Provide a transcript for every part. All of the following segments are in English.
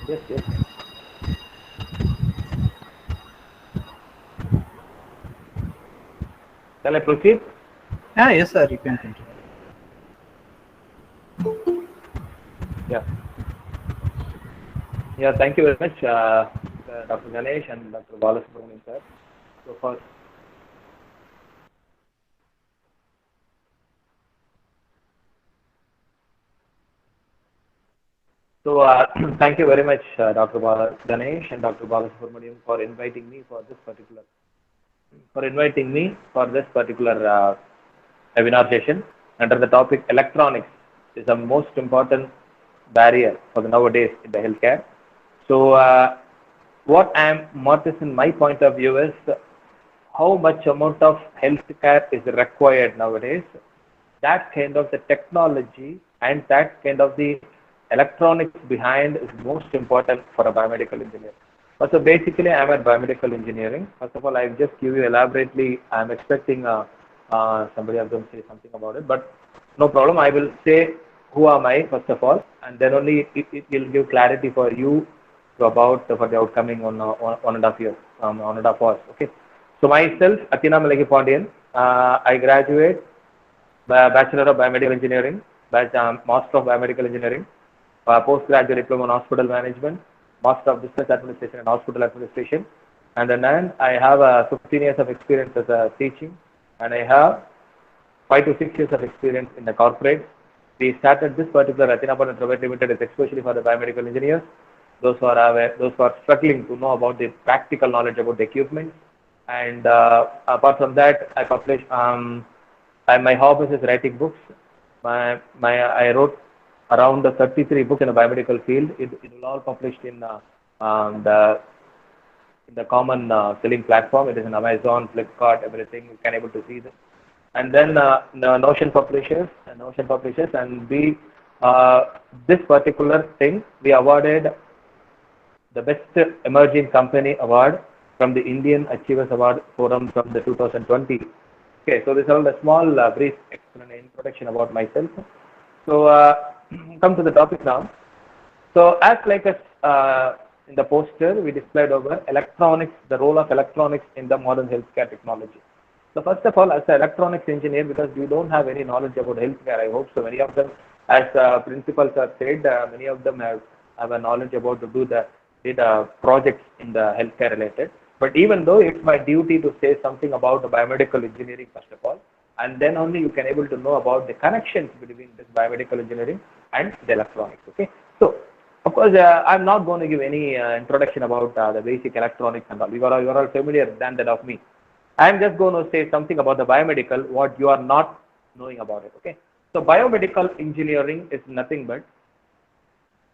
Yes, yes. Shall I proceed? Ah, yes, sir. You can continue. Yeah. Yeah, thank you very much, Dr. Ganesh and Dr. Balasubramanian, sir. So, thank you very much, Ganesh and Dr. Balasubramanian, for inviting me for this particular webinar session under the topic electronics is the most important barrier for the nowadays in the healthcare. So, what is in my point of view is how much amount of healthcare is required nowadays. That kind of the technology and that kind of the electronics behind is most important for a biomedical engineer. So basically, I'm at biomedical engineering. First of all, I'll just give you elaborately. I'm expecting somebody else to say something about it, but no problem. I will say who am I first of all, and then only it will give clarity for you to about for the outcoming on 1.5 years, 1.5 hours. Okay. So myself, Athena Malaki Pondian, I graduate Bachelor of Biomedical Engineering, Master of Biomedical Engineering, Postgraduate Diploma in Hospital Management, Master of Business Administration and Hospital Administration, and then I have 15 years of experience as a teaching, and I have 5 to 6 years of experience in the corporate. We started this particular Athena Private Limited is especially for the biomedical engineers, those who are struggling to know about the practical knowledge about the equipment. And apart from that, I publish. My hobby is writing books. I wrote around 33 books in the biomedical field. It will all published um, the in the common selling platform. It is in Amazon, Flipkart, everything. You can able to see this. And then Notion publishers, and we this particular thing we awarded the Best Emerging Company Award from the Indian Achievers Award Forum from the 2020. Okay, so this is all a small brief introduction about myself. So come to the topic now. So as like us in the poster, we displayed over electronics, the role of electronics in the modern healthcare technology. So first of all, as an electronics engineer, because you don't have any knowledge about healthcare, I hope so. Many of them, as principals have said, many of them have a knowledge about to do the did projects in the healthcare related. But even though it's my duty to say something about the biomedical engineering first of all, and then only you can able to know about the connections between this biomedical engineering and the electronics. Okay, so of course, I'm not going to give any introduction about the basic electronics and all. You are all familiar than that of me. I'm just going to say something about the biomedical, what you are not knowing about it. Okay. So biomedical engineering is nothing but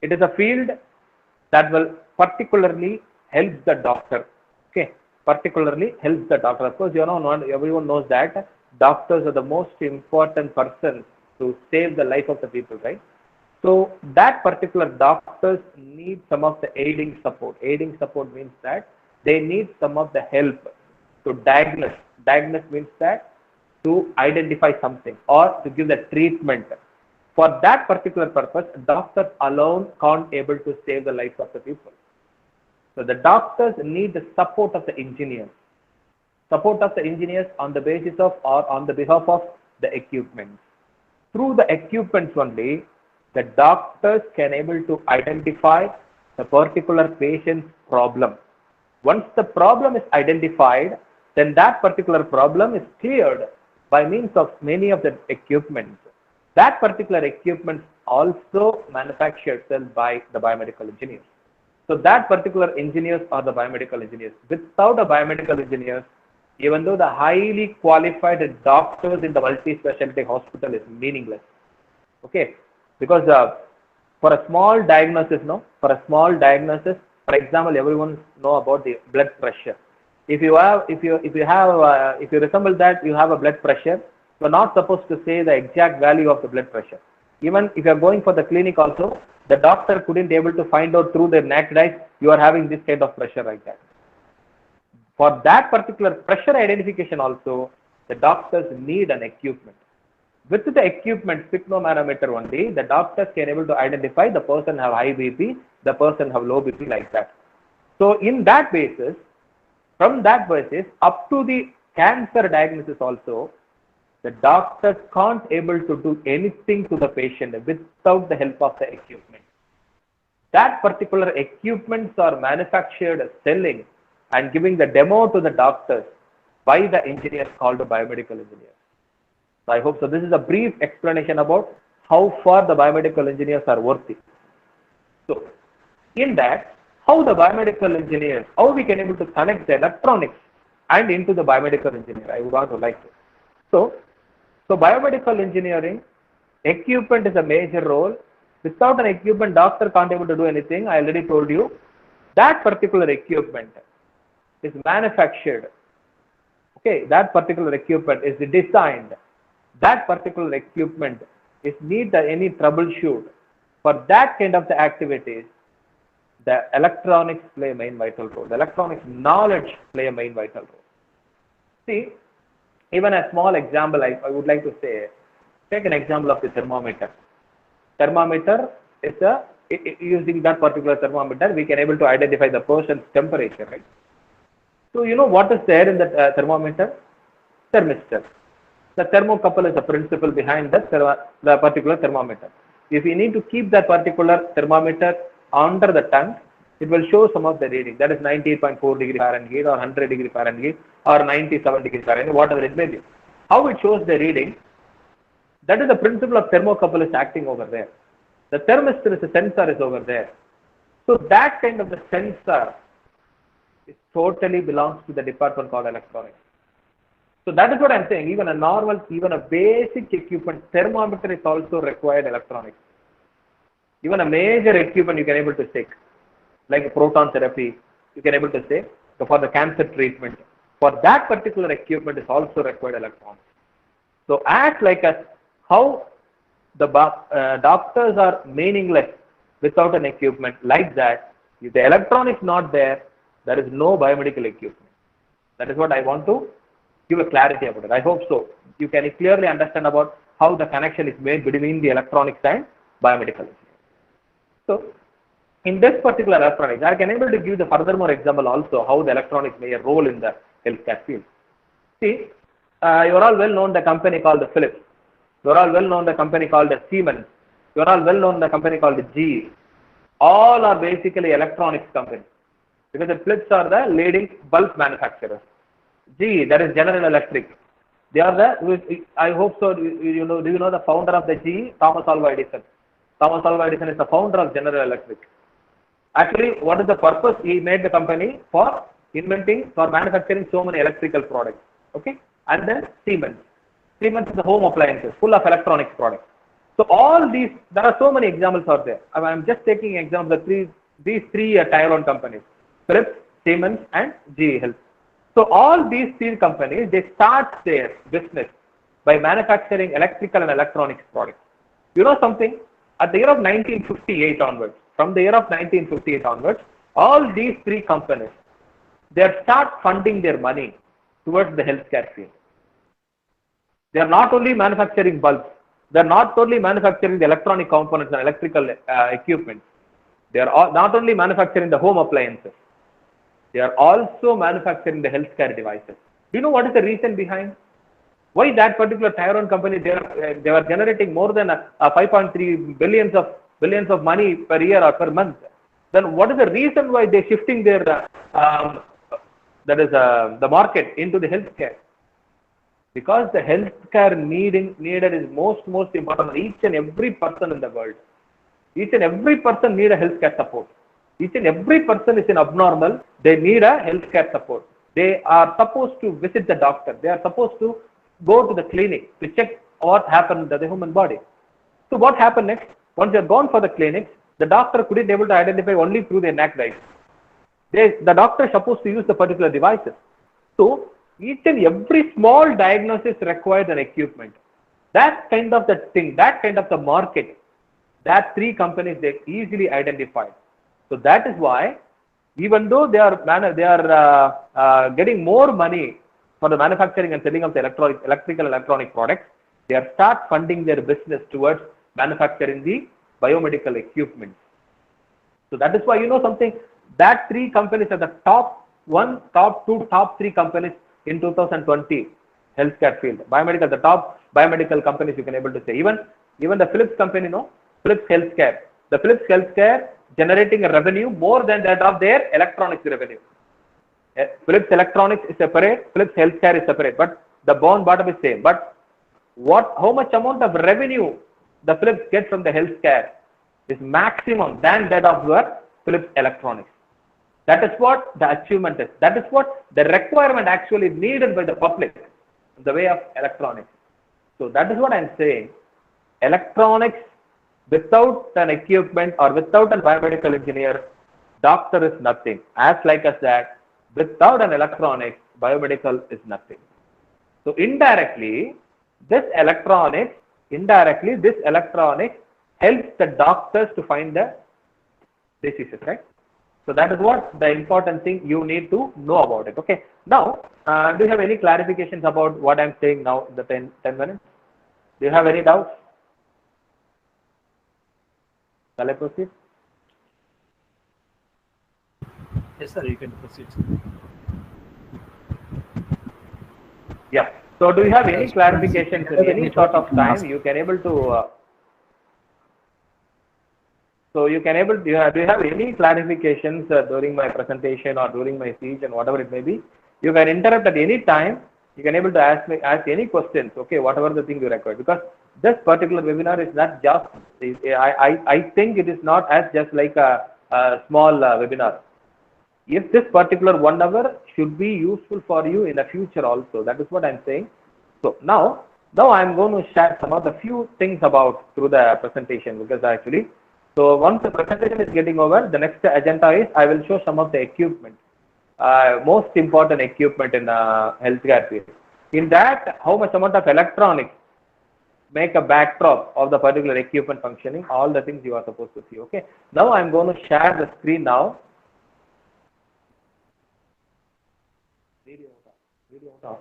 it is a field that will particularly help the doctor. Okay. Particularly helps the doctor. Of course, not everyone knows that doctors are the most important person to save the life of the people, right? So that particular doctors need some of the aiding support. Aiding support means that they need some of the help to diagnose. Diagnose means that to identify something or to give the treatment. For that particular purpose, doctors alone can't able to save the lives of the people. So the doctors need the support of the engineers. Support of the engineers on the basis of or on the behalf of the equipment. Through the equipments only, the doctors can able to identify the particular patient's problem. Once the problem is identified, then that particular problem is cleared by means of many of the equipments. That particular equipment also manufactured by the biomedical engineers. So that particular engineers are the biomedical engineers. Without a biomedical engineers, even though the highly qualified doctors in the multi-specialty hospital is meaningless. Okay, because for a small diagnosis, no, for a small diagnosis, for example, everyone know about the blood pressure. If you resemble that, you have a blood pressure. You are not supposed to say the exact value of the blood pressure. Even if you are going for the clinic, also the doctor couldn't able to find out through their naked eyes you are having this kind of pressure like that. For that particular pressure identification also, the doctors need an equipment. With the equipment, sphygmomanometer only, the doctors can able to identify the person have high BP, the person have low BP like that. So in that basis, from that basis up to the cancer diagnosis also, the doctor can't able to do anything to the patient without the help of the equipment. That particular equipments are manufactured, selling, and giving the demo to the doctors by the engineers called biomedical engineers. So I hope so. This is a brief explanation about how far the biomedical engineers are worthy. So in that, how the biomedical engineers, how we can able to connect the electronics and into the biomedical engineer, I would want to like to. So biomedical engineering, equipment is a major role. Without an equipment, doctor can't able to do anything. I already told you. That particular equipment is manufactured. Okay, that particular equipment is designed. That particular equipment is need any troubleshoot. For that kind of the activities, the electronics play a main vital role. The electronics knowledge play a main vital role. See, even a small example I would like to say, take an example of the thermometer. Thermometer is using that particular thermometer, we can able to identify the person's temperature, right? So you know what is there in the thermometer? Thermistor. The thermocouple is the principle behind the particular thermometer. If you need to keep that particular thermometer under the tongue, it will show some of the reading. That is 98.4 degree Fahrenheit or 100 degree Fahrenheit or 97 degree Fahrenheit, whatever it may be. How it shows the reading, that is the principle of thermocouple is acting over there. The thermistor is a sensor is over there. So that kind of the sensor is totally belongs to the department called electronics. So that is what I'm saying. Even a basic equipment, thermometer is also required electronics. Even a major equipment you can able to take, like proton therapy, you can able to say, so for the cancer treatment. For that particular equipment is also required electronics. So as like as how the doctors are meaningless without an equipment, like that, if the electronics not there, there is no biomedical equipment. That is what I want to give a clarity about it. I hope so. You can clearly understand about how the connection is made between the electronics and biomedical engineering. So in this particular electronics, I can able to give the furthermore example also how the electronics play a role in the healthcare field. See, you are all well known the company called the Philips. You are all well known the company called the Siemens. You are all well known the company called the GE. All are basically electronics companies because the Philips are the leading bulb manufacturers. GE, that is General Electric. They are the, I hope so, do you know the founder of the GE? Thomas Alva Edison. Thomas Alva Edison is the founder of General Electric. Actually, what is the purpose? He made the company for manufacturing so many electrical products. Okay, and then Siemens. Siemens is the home appliances, full of electronics products. So all these, there are so many examples out there. I'm just taking examples of these three tier 1 companies: Philips, Siemens, and GE Health. So all these three companies, they start their business by manufacturing electrical and electronics products. You know something? At the year of 1958 onwards, from the year of 1958 onwards, all these three companies, they start funding their money towards the healthcare field. They are not only manufacturing bulbs, they are not only manufacturing the electronic components and electrical equipment. They are not only manufacturing the home appliances, they are also manufacturing the healthcare devices. Do you know what is the reason behind? Why that particular tier 1 company, they were generating more than 5.3 billions of money per year or per month? Then what is the reason why they are shifting their the market into the healthcare? Because the healthcare needed is most important. Each and every person in the world, each and every person need a healthcare support. Each and every person is abnormal. They need a healthcare support. They are supposed to visit the doctor. They are supposed to go to the clinic to check what happened to the human body. So what happened next? Once they are gone for the clinics, the doctor couldn't able to identify only through their naked eyes. The doctor is supposed to use the particular devices. So each and every small diagnosis requires an equipment. That kind of the thing, that kind of the market, that three companies they easily identified. So that is why, even though they are getting more money for the manufacturing and selling of the electrical and electronic products, they are start funding their business towards manufacturing the biomedical equipment. So that is why something, that three companies are the top one, top two, top three companies in 2020 healthcare field. Biomedical, the top biomedical companies you can able to say. Even the Philips company, Philips Healthcare. The Philips Healthcare generating a revenue more than that of their electronics revenue. Philips Electronics is separate, Philips Healthcare is separate, but the bottom is same. But how much amount of revenue the Philips gets from the healthcare is maximum than that of the Philips Electronics. That is what the achievement is. That is what the requirement actually needed by the public in the way of electronics. So that is what I am saying. Electronics without an equipment or without a biomedical engineer, doctor is nothing. As like as that, without an electronics, biomedical is nothing. So indirectly, this electronics helps the doctors to find the diseases, right? So that is what the important thing you need to know about it. Okay. Now, do you have any clarifications about what I'm saying now in the 10 minutes? Do you have any doubts? Shall I proceed? Yes, sir, you can proceed. Yeah. So do you have any clarifications in any sort of time you can able to so you can able to, do you have any clarifications during my presentation or during my speech and whatever it may be? You can interrupt at any time. You can able to ask any questions. Okay, whatever the thing you require, because this particular webinar is not just. I think it is not as just like a small webinar. If this particular 1 hour should be useful for you in the future also, that is what I'm saying. So now I'm going to share some of the few things about through the presentation, because actually. So once the presentation is getting over, the next agenda is I will show some of the equipment, most important equipment in healthcare field. In that, how much amount of electronics make a backdrop of the particular equipment functioning, all the things you are supposed to see. Okay. Now I'm going to share the screen now. Video off.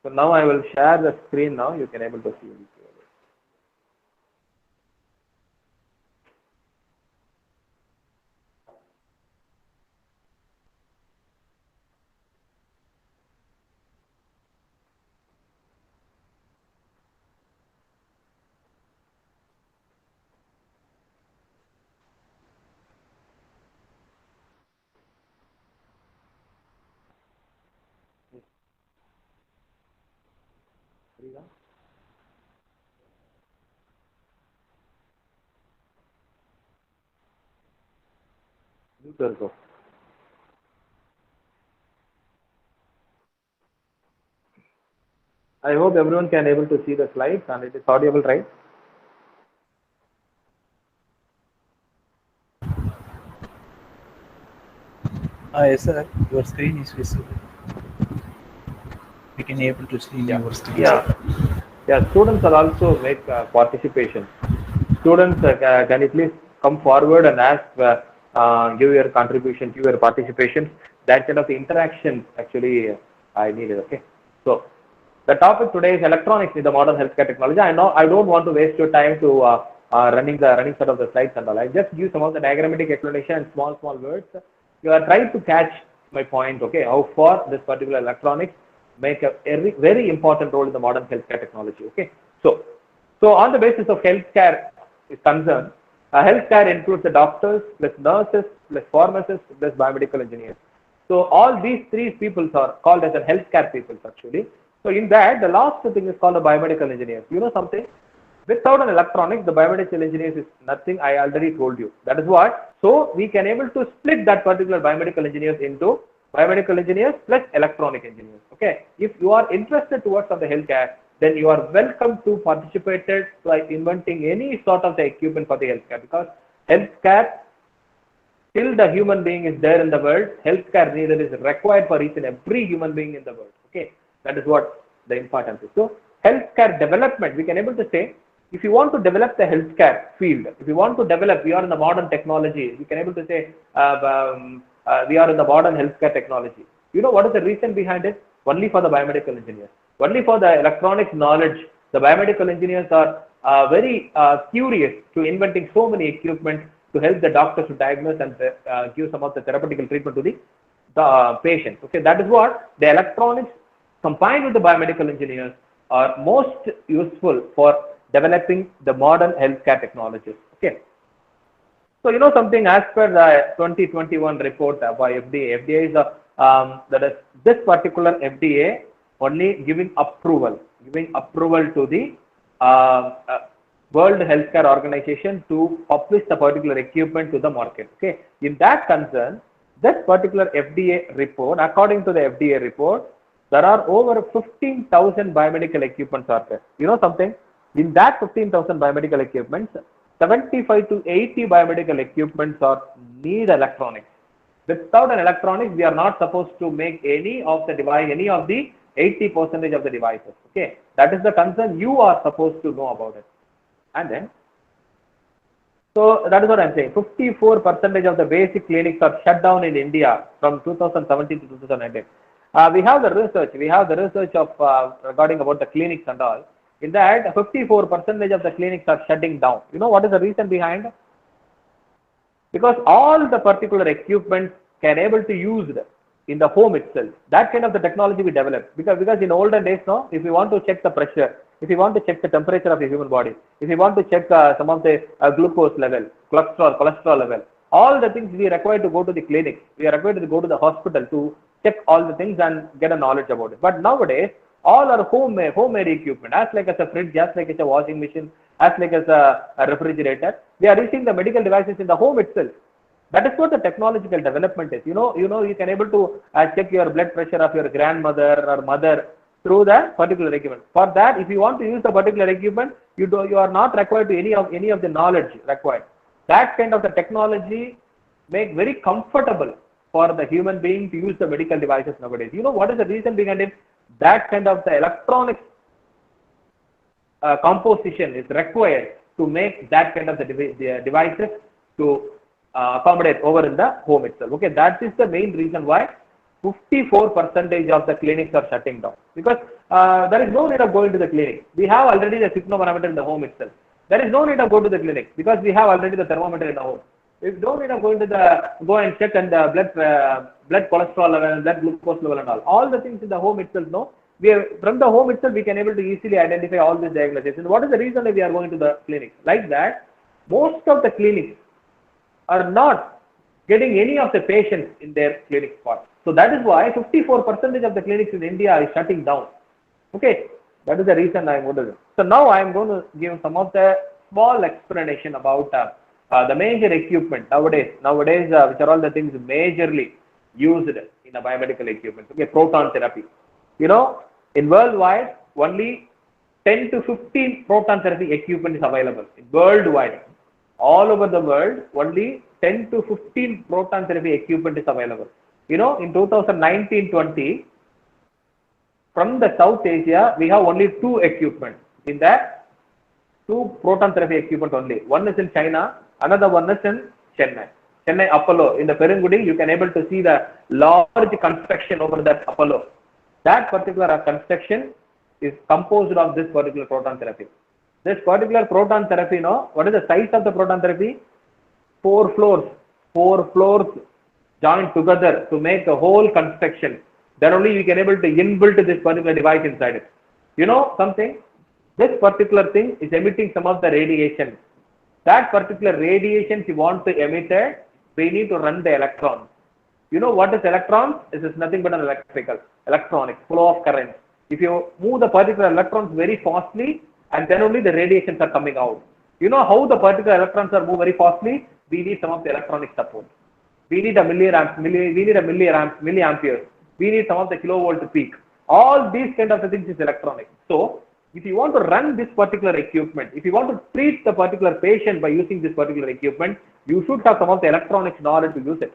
So now I will share the screen now. You can able to see it. I hope everyone can able to see the slides and it is audible, right? Yes, sir. Your screen is visible. We can able to see your screen. Yeah. Students will also make participation. Students, can you please come forward and ask, give your contribution, give your participation. That kind of interaction actually I needed. Okay. So the topic today is electronics in the modern healthcare technology. I know I don't want to waste your time to running set of the slides and all. I just give some of the diagrammatic explanation and small words. You are trying to catch my point. Okay, how far this particular electronics make a very important role in the modern healthcare technology. Okay, so on the basis of healthcare is concerned, healthcare includes the doctors, plus nurses, plus pharmacists, plus biomedical engineers. So all these three people are called as a healthcare people actually. So in that, the last thing is called a biomedical engineer. You know something? Without an electronics, the biomedical engineers is nothing. I already told you. That is what. So we can able to split that particular biomedical engineers into biomedical engineers plus electronic engineers. Okay. If you are interested towards of the healthcare, then you are welcome to participate by inventing any sort of the equipment for the healthcare, because healthcare, till the human being is there in the world, healthcare needed is required for each and every human being in the world. Okay, that is what the importance is. So healthcare development, we can able to say, if you want to develop the healthcare field, if you want to develop, we are in the modern technology, we can able to say we are in the modern healthcare technology. You know what is the reason behind it? Only for the biomedical engineers. Only for the electronics knowledge, the biomedical engineers are very curious to inventing so many equipment to help the doctors to diagnose and give some of the therapeutical treatment to the patient. Okay, that is what the electronics combined with the biomedical engineers are most useful for developing the modern healthcare technologies. Okay. So you know something, as per the 2021 report by FDA, FDA is that is this particular FDA only giving approval to the World Healthcare Organization to publish the particular equipment to the market. Okay, in that concern, this particular FDA report, according to the FDA report, there are over 15,000 biomedical equipments are there. You know something? In that 15,000 biomedical equipments, 75 to 80 biomedical equipments are need electronics. Without an electronics, we are not supposed to make any of the device, any of the 80% of the devices. Okay, that is the concern. You are supposed to know about it. And then, so that is what I'm saying. 54% of the basic clinics are shut down in India from 2017 to 2019. We have the research of regarding about the clinics and all. In that, 54% of the clinics are shutting down. You know what is the reason behind? Because all the particular equipment can able to use it in the home itself. That kind of the technology we developed. Because in olden days, no, if you want to check the pressure, if you want to check the temperature of the human body, if you want to check some of the glucose level, cholesterol level, all the things we require to go to the clinic, we are required to go to the hospital to check all the things and get a knowledge about it. But nowadays, all are homemade equipment, as like as a fridge, as like as a washing machine, as like as a refrigerator. We are using the medical devices in the home itself. That is what the technological development is. You know, you can able to check your blood pressure of your grandmother or mother through the particular equipment. For that, if you want to use the particular equipment, you are not required to any of the knowledge required. That kind of the technology make very comfortable for the human being to use the medical devices nowadays. You know what is the reason behind it? That kind of the electronics composition is required to make that kind of the devices to accommodate over in the home itself. Okay, that is the main reason why 54% of the clinics are shutting down, because there is no need of going to the clinic. We have already the sphygmomanometer in the home itself. There is no need of go to the clinic because we have already the thermometer in the home. We don't need to go and check and blood cholesterol level, blood glucose level and all. All the things in the home itself, no. From the home itself, we can able to easily identify all these diagnoses. And what is the reason that we are going to the clinic? Like that, most of the clinics are not getting any of the patients in their clinic spot. So that is why 54% of the clinics in India is shutting down. Okay, that is the reason I am going to do. So now I am going to give some of the small explanation about the major equipment nowadays, which are all the things majorly used in a biomedical equipment. Okay, proton therapy. You know, in worldwide, only 10 to 15 proton therapy equipment is available. Worldwide, all over the world, only 10 to 15 proton therapy equipment is available. You know, in 2019-20, from the South Asia, we have only 2 equipment. In that, 2 proton therapy equipment only. One is in China, another one is in Chennai. Chennai Apollo. In the Perungudi, you can able to see the large construction over that Apollo. That particular construction is composed of this particular proton therapy. This particular proton therapy, no, what is the size of the proton therapy? 4 floors. 4 floors joined together to make a whole construction. Then only you can able to inbuilt this particular device inside it. You know something? This particular thing is emitting some of the radiation. That particular radiation, if you want to emit it, we need to run the electrons. You know what is electrons? This is nothing but an electronic flow of current. If you move the particular electrons very fastly, and then only the radiations are coming out. You know how the particular electrons are moved very fastly? We need some of the electronic support. We need a milliamperes. We need some of the kilovolt peak. All these kind of things is electronic. So if you want to run this particular equipment, if you want to treat the particular patient by using this particular equipment, you should have some of the electronics knowledge to use it.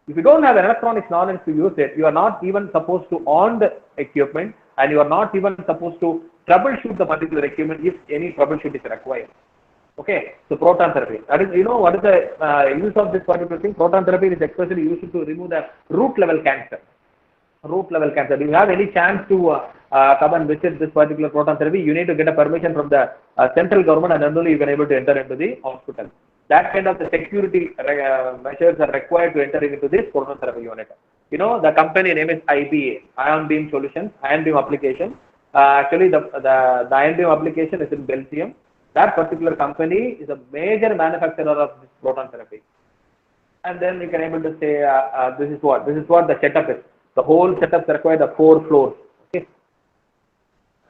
If you don't have electronics knowledge to use it, you are not even supposed to on the equipment, and you are not even supposed to troubleshoot the particular equipment if any troubleshoot is required. Okay, so proton therapy. That is, you know, what is the use of this particular thing? Proton therapy is especially used to remove the root level cancer. root level cancer. Do you have any chance to come and visit this particular proton therapy? You need to get a permission from the central government, and then only you can able to enter into the hospital. That kind of the security measures are required to enter into this proton therapy unit. You know, the company name is IBA, Ion Beam Solutions, Ion Beam Application. Actually, the Ion Beam application is in Belgium. That particular company is a major manufacturer of this proton therapy. And then we can able to say this is what the setup is. The whole setup requires the 4 floors. Okay,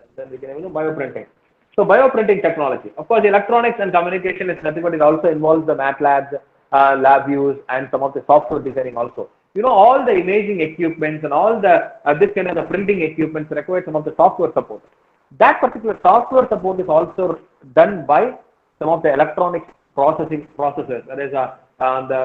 and then we can able to bioprinting. So bioprinting technology, of course, electronics and communication is nothing but it also involves the MATLAB, lab views, and some of the software designing also. You know, all the imaging equipments and all the this kind of the printing equipments require some of the software support. That particular software support is also done by some of the electronics processing processors. That is,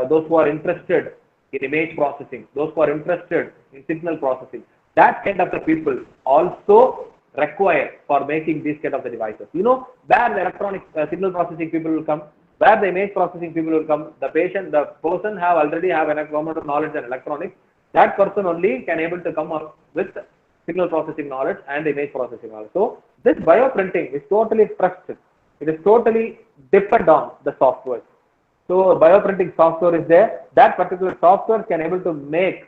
those who are interested in image processing, those who are interested in signal processing. That kind of the people also required for making these kind of the devices. You know, where the electronic signal processing people will come, where the image processing people will come, the person already have an amount of knowledge in electronics. That person only can able to come up with signal processing knowledge and image processing knowledge. So this bioprinting is totally trusted. It is totally depend on the software. So bioprinting software is there. That particular software can able to make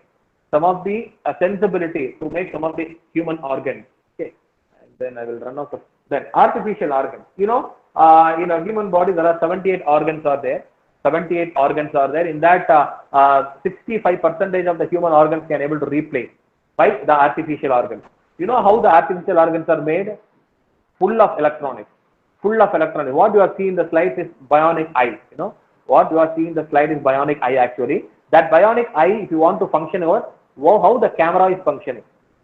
some of the sensibility to make some of the human organs. Okay, and then I will run out of then artificial organs. You know, in a human body there are 78 organs are there. 78 organs are there. In that, 65% of the human organs can able to replace by the artificial organs. You know how the artificial organs are made? Full of electronics. Full of electronics. What you are seeing in the slide is bionic eye. You know, what you are seeing in the slide is bionic eye actually. That bionic eye, if you want to function over, how the camera is functioning.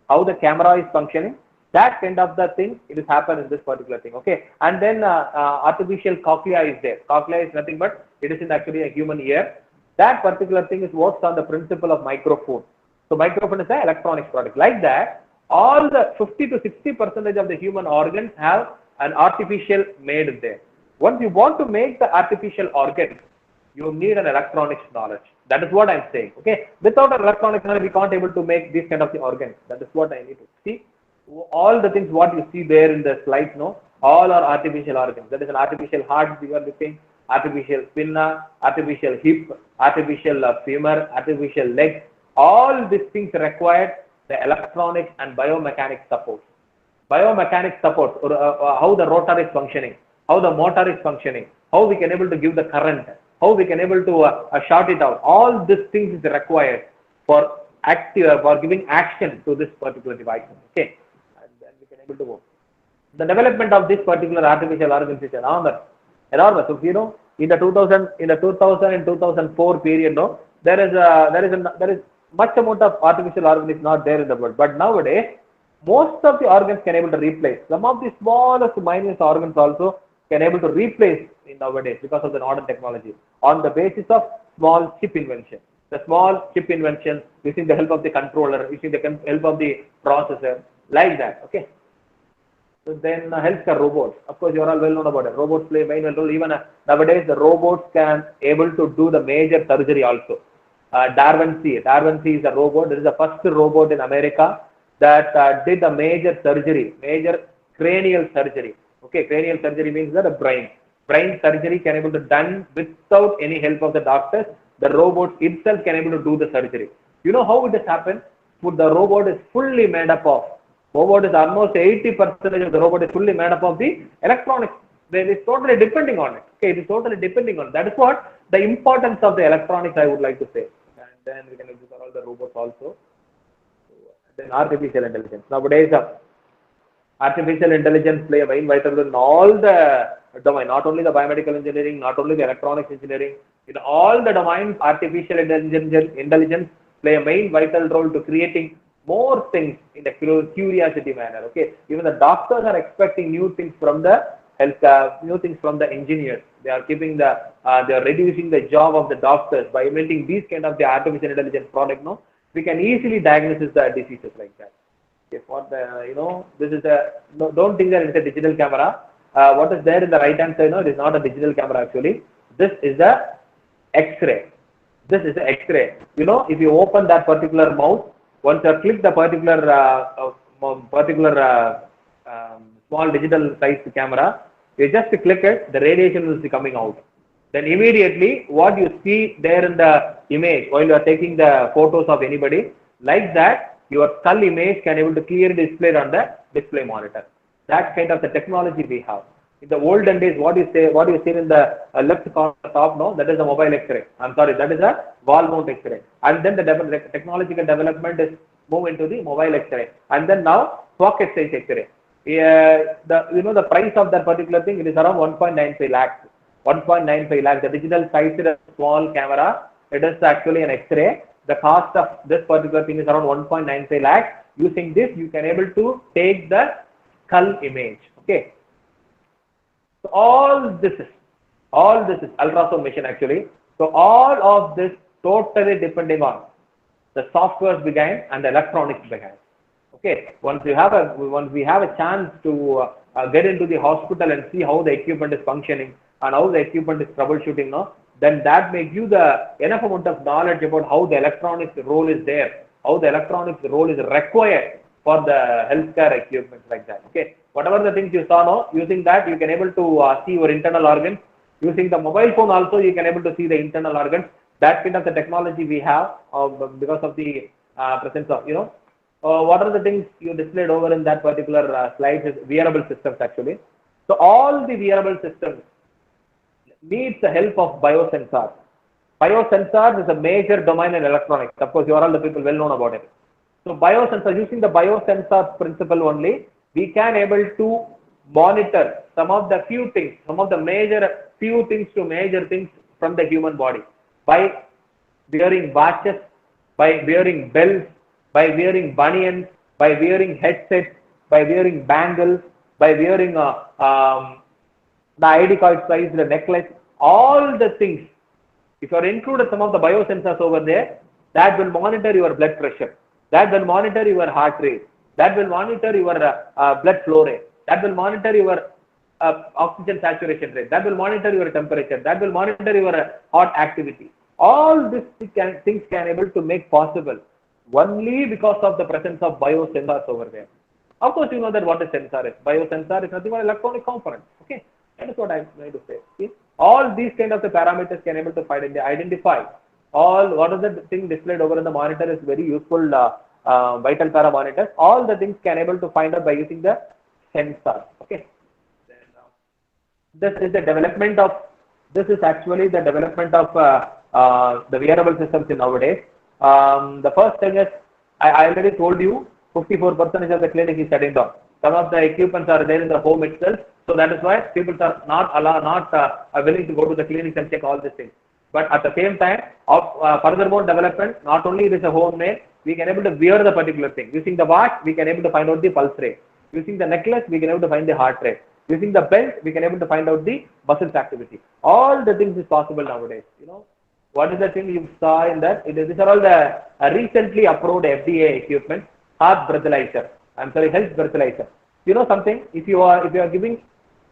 How the camera is functioning. That kind of the thing, it is happen in this particular thing. Okay. And then artificial cochlea is there. Cochlea is nothing but it is in actually a human ear. That particular thing is works on the principle of microphone. So microphone is an electronics product. Like that, all the 50 to 60% of the human organs have an artificial made there. Once you want to make the artificial organ, you need an electronics knowledge. That is what I am saying. Okay. Without an electronics knowledge, we can't able to make these kind of the organs. That is what I need to see. All the things what you see there in the slide, no, all are artificial organs. That is an artificial heart you are looking, artificial pinna, artificial hip, artificial femur, artificial leg. All these things require the electronics and biomechanics support. Biomechanics support, or how the rotor is functioning, how the motor is functioning, how we can able to give the current, how we can able to short it out. All these things is required for giving action to this particular device. Okay, and then we can able to work. The development of this particular artificial organs is enormous. So you know, in the 2000 and 2004 period, no, there is much amount of artificial organ is not there in the world. But nowadays, most of the organs can able to replace. Some of the smallest minute organs also can able to replace in nowadays because of the modern technology on the basis of small chip invention. The small chip invention using the help of the controller, using the help of the processor, like that. Okay. So then healthcare robots. Of course, you are all well known about it. Robots play a main role. Even nowadays, the robots can able to do the major surgery also. DaVinci is a robot. This is the first robot in America that did a major surgery, major cranial surgery. Okay, cranial surgery means that a brain surgery can able to done without any help of the doctors. The robot itself can able to do the surgery. You know how it has happened? The robot is fully made up of. Robot is almost 80% of the robot is fully made up of the electronics. It is totally depending on it. Okay, it is totally depending on it. That is what the importance of the electronics I would like to say. And then we can use all the robots also. Then artificial intelligence. Nowadays, artificial intelligence play a main vital role in all the domain, not only the biomedical engineering, not only the electronics engineering. In all the domains, artificial intelligence play a main vital role to creating more things in the curiosity manner. Okay, even the doctors are expecting new things from the health, new things from the engineers. They are keeping they are reducing the job of the doctors by inventing these kind of the artificial intelligence product. No, we can easily diagnose the diseases like that. Okay, for the this is don't think that it's a digital camera. What is there in the right hand side? No, it is not a digital camera actually. This is the X-ray. This is the X-ray. You know, if you open that particular mouth, Once you click the particular small digital sized camera, you just click it, the radiation will be coming out. Then immediately what you see there in the image while you are taking the photos of anybody, like that, your skull image can able to clearly display on the display monitor. That's kind of the technology we have. In the olden days, what you see in the left corner top, no, that is a mobile X-ray. I'm sorry, that is a wall mount X-ray. And then the technological development is move into the mobile X-ray. And then now pocket size X-ray. The price of that particular thing, it is around 1.95 lakhs. 1.95 lakhs. The digital sized small camera, it is actually an X-ray. The cost of this particular thing is around 1.95 lakhs. Using this, you can able to take the skull image. Okay. So all this is ultrasound machine actually. So all of this totally depending on the softwares behind and the electronics behind. Okay. Once we have a chance to get into the hospital and see how the equipment is functioning and how the equipment is troubleshooting, no, then that may give the enough amount of knowledge about how the electronics role is there, how the electronics role is required for the healthcare equipment like that. Okay, whatever the things you saw now, using that you can able to see your internal organs. Using the mobile phone also you can able to see the internal organs. That kind of the technology we have because of the presence of, what are the things you displayed over in that particular slide is wearable systems actually. So all the wearable systems needs the help of biosensors. Biosensors is a major domain in electronics. Of course, you are all the people well known about it. So biosensor, using the biosensor principle only, we can able to monitor some of the few things to major things from the human body by wearing watches, by wearing belts, by wearing bunions, by wearing headsets, by wearing bangles, by wearing the ID card size, the necklace, all the things. If you are included some of the biosensors over there, that will monitor your blood pressure, that will monitor your heart rate, that will monitor your blood flow rate, that will monitor your oxygen saturation rate, that will monitor your temperature, that will monitor your heart activity. All these things can able to make possible only because of the presence of biosensors over there. Of course, you know that what a sensor is. Biosensor is nothing but electronic component. Okay, that is what I'm trying to say. See? All these kind of the parameters can able to identify all what is the thing displayed over in the monitor is very useful vital para monitors. All the things can able to find out by using the sensor. Okay. This is actually the development of the wearable systems in nowadays. The first thing is I already told you 54% of the clinic is shutting down. Some of the equipments are there in the home itself, so that is why people are not willing to go to the clinics and check all these things. But at the same time, furthermore development, not only it is a homemade, we can able to wear the particular thing. Using the watch, we can able to find out the pulse rate. Using the necklace, we can able to find the heart rate. Using the belt, we can able to find out the muscles activity. All the things is possible nowadays. What is the thing you saw in that? These are all the recently approved FDA equipment. Heart breathalyzer. I'm sorry, health breathalyzer. You know something? If you are giving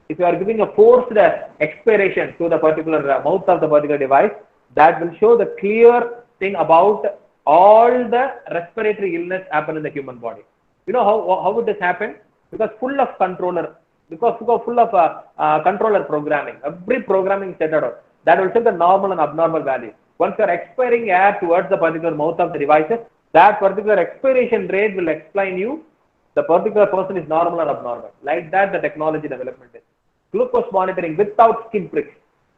a forced expiration to the particular mouth of the particular device, that will show the clear thing about all the respiratory illness happen in the human body. You know how would this happen? Because full of controller programming. Every programming is set out. That will show the normal and abnormal values. Once you are expiring air towards the particular mouth of the devices, that particular expiration rate will explain you the particular person is normal or abnormal. Like that, the technology development is. Glucose monitoring without skin pricks.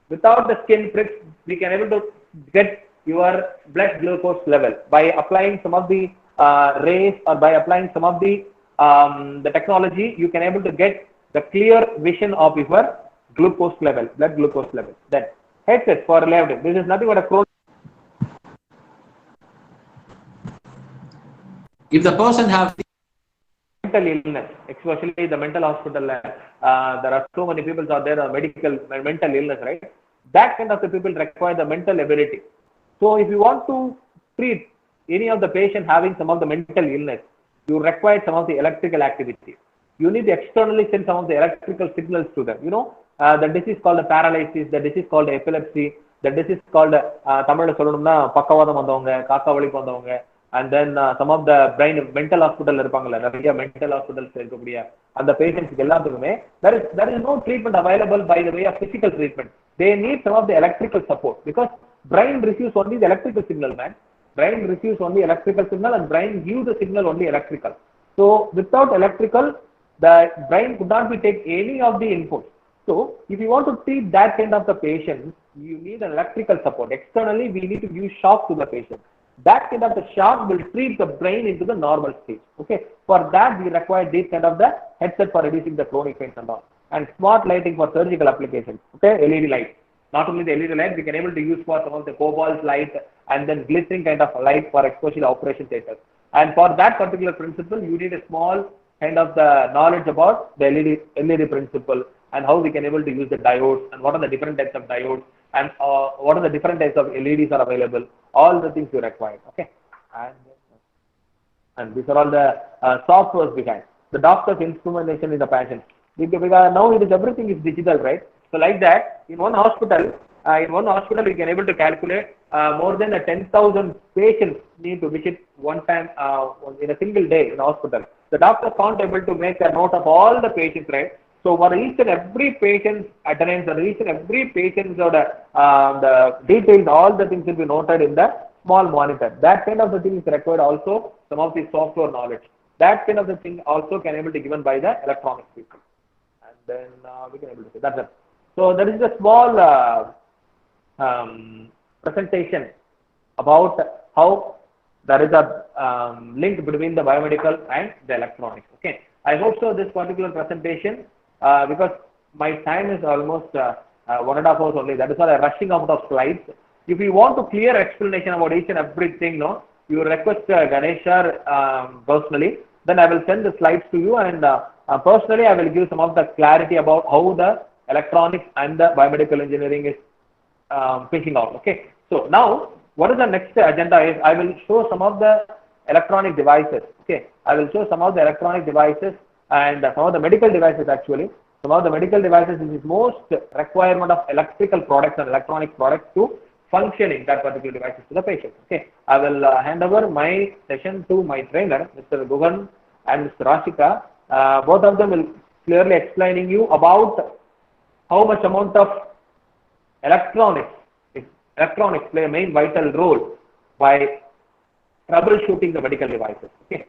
Without the skin pricks, we can able to get your blood glucose level by applying some of the rays or by applying some of the technology. You can able to get the clear vision of your glucose level, blood glucose level. Then headset for left. This is nothing but a chronic. If the person have mental illness, especially the mental hospital, there are so many people out there, mental illness, right? That kind of the people require the mental ability. So if you want to treat any of the patient having some of the mental illness, you require some of the electrical activity. You need to externally send some of the electrical signals to them. The disease called the paralysis, the disease called epilepsy, the disease called Tamil solunumna pakkavadam vandavanga, kaakavali vandavanga, and then some of the brain mental hospital இருப்பாங்கல்ல, நிறைய mental hospitals இருக்கக்கூடிய அந்த பேஷண்ட்ஸ்க்கு எல்லாத்துக்குமே there is no treatment available by the way of physical treatment. They need some of the electrical support because brain receives only the electrical signal, man. Brain receives only electrical signal and brain gives the signal only electrical. So without electrical, the brain could not be take any of the inputs. So if you want to treat that kind of the patient, you need an electrical support. Externally, we need to use shock to the patient. That kind of the shock will treat the brain into the normal state. Okay. For that, we require this kind of the headset for reducing the chronic pains and all. And smart lighting for surgical applications. Okay. LED light. Not only the LED light, we can able to use for some of the cobalt light and then glittering kind of light for especially operation theaters. And for that particular principle, you need a small kind of the knowledge about the LED principle and how we can able to use the diodes and what are the different types of diodes and what are the different types of LEDs are available. All the things you require. Okay. And these are all the softwares behind the doctor's instrumentation in the patient. Because now it is everything is digital, right? So like that, in one hospital, we can able to calculate more than 10,000 patients need to visit one time in a single day in the hospital. The doctor can't able to make a note of all the patients, right? So for each and every patient's attendance or each and every patient's the details, all the things will be noted in the small monitor. That kind of the thing is required also some of the software knowledge. That kind of the thing also can able to given by the electronics people. And then we can able to say that's it. So that is a small presentation about how there is a link between the biomedical and the electronics. Okay, I hope so. This particular presentation, because my time is almost 1.5 hours only. That is why I'm rushing out of slides. If you want to clear explanation about each and everything, no, you request Ganesh personally. Then I will send the slides to you, and personally I will give some of the clarity about how the electronics and the biomedical engineering is thinking out. Okay, so now what is the next agenda is I will show some of the electronic devices. Okay, I will show some of the electronic devices and some of the medical devices actually. Some of the medical devices is most requirement of electrical products and electronic products to functioning that particular devices to the patient. Okay, I will hand over my session to my trainer, Mr. Gugan and Mr. Rashika. Both of them will clearly explaining you about how much amount of electronics play a main vital role by troubleshooting the medical devices. Okay.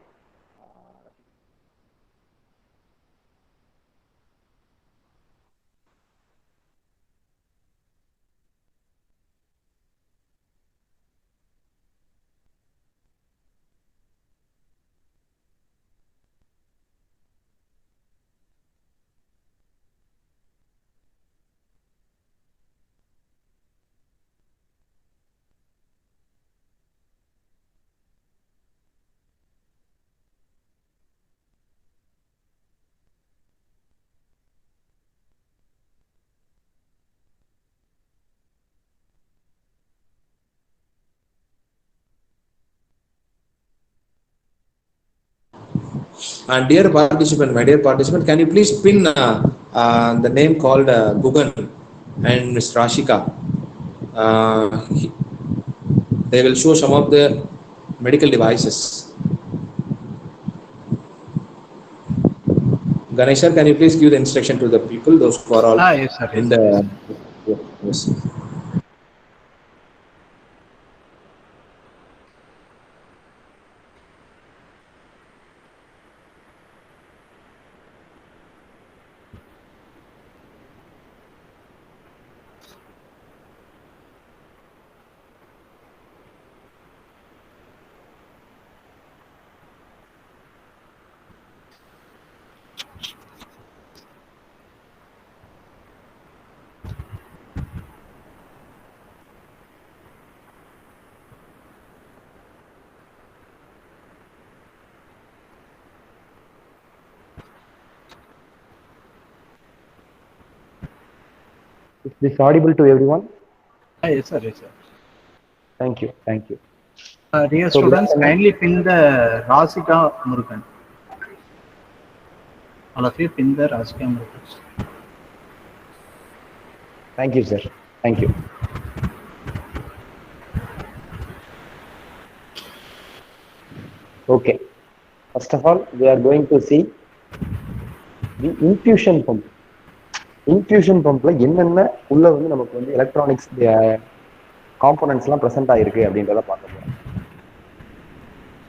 And dear participant, my dear participant, can you please pin the name called Gugan and Ms. Rashika? They will show some of the medical devices. Ganesh sir, can you please give the instruction to the people, those who are all yes, sir. in the... Yes. Is this audible to everyone? Yes, sir. Yes, sir. Thank you. Thank you. Dear students, kindly pin the Rasika Murugan. All of you pin the Rasika Murugan. Thank you, sir. Thank you. Okay. First of all, we are going to see the infusion pump. Infusion பம்ப்ல என்னென்ன உள்ள வந்து நமக்கு வந்து electronics components எல்லாம் present ஆயிருக்கு அப்படின்றத பார்க்க போறோம்.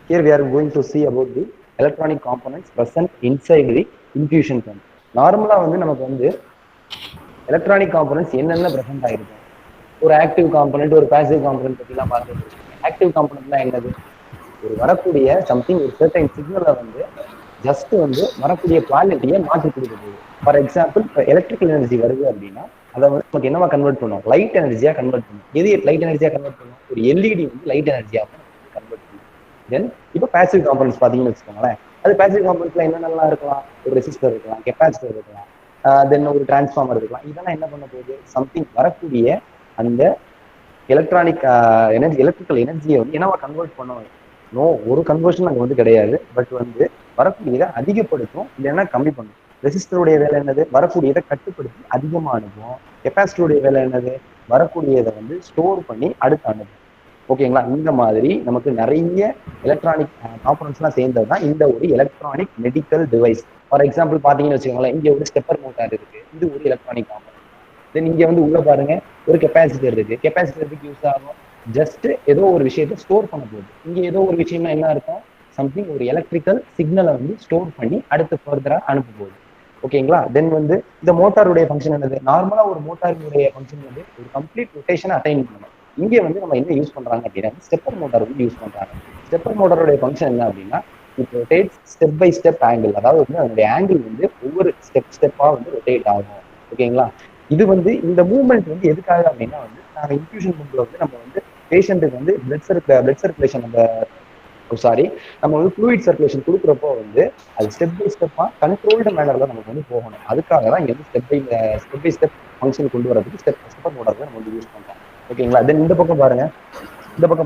Here we are going to see about the electronic components present inside the infusion pump. நார்மலா வந்து நமக்கு வந்து எலக்ட்ரானிக் காம்போனன்ட்ஸ் என்னென்ன பிரசன்ட் ஆயிருக்கு, ஒரு ஆக்டிவ் காம்போனன்ட் ஒரு பாசிவ் காம்போனன்ட் பத்தி எல்லாம் பார்த்துட்டு இருக்கீங்க. ஆக்டிவ் காம்போனன்ட்னா என்னது, ஒரு வரக்கூடிய சம்திங் ஒரு சர்டைன் சிக்னலை வந்து ஜஸ்ட் வந்து வரக்கூடிய குவாலிட்டியை மாற்றி கொடுக்குது. ஃபார் எக்ஸாம்பிள் இப்போ எலக்ட்ரிக்கல் எனர்ஜி வருது அப்படின்னா அதை வந்து நமக்கு என்னவா கன்வெர்ட் பண்ணும், லைட் எனர்ஜியா கன்வெர்ட் பண்ணும். எது லைட் எனர்ஜியா கன்வெர்ட் பண்ணும், ஒரு எல்இடி வந்து லைட் எனர்ஜியா கன்வெர்ட் பண்ணும். தென் இப்போ பாசிவ் காம்போனன்ட்ஸ் பார்த்தீங்கன்னு வச்சுக்கோங்களேன், அது பாசிவ் காம்போனன்ட்ஸ்ல என்னென்னலாம் இருக்கலாம், ஒரு ரெசிஸ்டர் இருக்கலாம், கெப்பாசிட்டர் இருக்கலாம், தென் ஒரு டிரான்ஸ்ஃபார்மர் இருக்கலாம். இதெல்லாம் என்ன பண்ண போகுது, சம்திங் வரக்கூடிய அந்த எலக்ட்ரானிக் எனர்ஜி எலக்ட்ரிக்கல் எனர்ஜியை வந்து என்னவா கன்வெர்ட் பண்ணும். நோ, ஒரு கன்வர்ஷன் அங்கே வந்து கிடையாது. பட் வந்து வரக்கூடியதை அதிகப்படுத்தும், இல்லைன்னா கம்மி பண்ணும். ரெசிஸ்டருடைய வேலை என்னது, வரக்கூடியதை கட்டுப்படுத்தி அதிகமாக அனுப்பும். கெப்பாசிட்டருடைய வேலை என்னது, வரக்கூடியதை வந்து ஸ்டோர் பண்ணி அடுத்து அனுப்பும். ஓகேங்களா. இந்த மாதிரி நமக்கு நிறைய எலக்ட்ரானிக் காம்போனன்ட்ஸ்லாம் சேர்ந்தது தான் இந்த ஒரு electronic medical device. For example பார்த்தீங்கன்னு வச்சுக்கோங்களேன், இங்கே ஒரு ஸ்டெப்பர் மோட்டார் இருக்கு, இது ஒரு எலக்ட்ரானிக் காம்போனன்ட். தென் இங்கே வந்து உள்ள பாருங்க ஒரு கெப்பாசிட்டர் இருக்கு, கெப்பாசிட்டருக்கு யூஸ் ஆகும் ஜஸ்ட் ஏதோ ஒரு விஷயத்தை ஸ்டோர் பண்ண போகுது. இங்க ஏதோ ஒரு விஷயம்னா என்ன இருக்கும், சம்திங் ஒரு எலக்ட்ரிக்கல் சிக்னலை வந்து ஸ்டோர் பண்ணி அடுத்து ஃபர்தரா அனுப்ப போகுது. ஓகேங்களா. தென் வந்து இந்த மோட்டாருடைய ஃபங்க்ஷன் என்னது, நார்மலா ஒரு மோட்டாருடைய ஃபங்க்ஷன் வந்து ஒரு கம்ப்ளீட் ரொட்டேஷனை அட்டைன் பண்ணணும். இங்கே வந்து நம்ம என்ன யூஸ் பண்றாங்க அப்படின்னா ஸ்டெப்பர் மோட்டார் வந்து யூஸ் பண்றாங்க. ஸ்டெப்பர் மோட்டாருடைய ஃபங்க்ஷன் என்ன அப்படின்னா it rotate step by step angle, அதாவது வந்து அதனுடைய ஆங்கிள் வந்து ஒவ்வொரு ஸ்டெப்பா வந்து ரொட்டேட் ஆகும். ஓகேங்களா. இது வந்து இந்த மூவ்மெண்ட் வந்து எதுக்காக அப்படின்னா வந்து நாங்கள் இன்ஃபியூஷன் பம்ப்ல வந்து நம்ம வந்து பேஷண்ட்டுக்கு வந்து பிளட் சர்க்குலேஷன் நம்ம வந்து ஃப்ளூயிட் சர்க்குலேஷன் கொடுக்குறப்போ வந்து அது ஸ்டெப் பை ஸ்டெப்பா கண்ட்ரோல்டு மேனர்ல நமக்கு வந்து போகணும். அதுக்காக தான் இங்க வந்து ஸ்டெப் பை ஸ்டெப் ஃபங்க்ஷன் கொண்டு வரதுக்கு ஸ்டெப்பர் மோட்டார் தான் நம்ம வந்து யூஸ் பண்றோம். ஓகேங்களா. தென் இந்த பக்கம்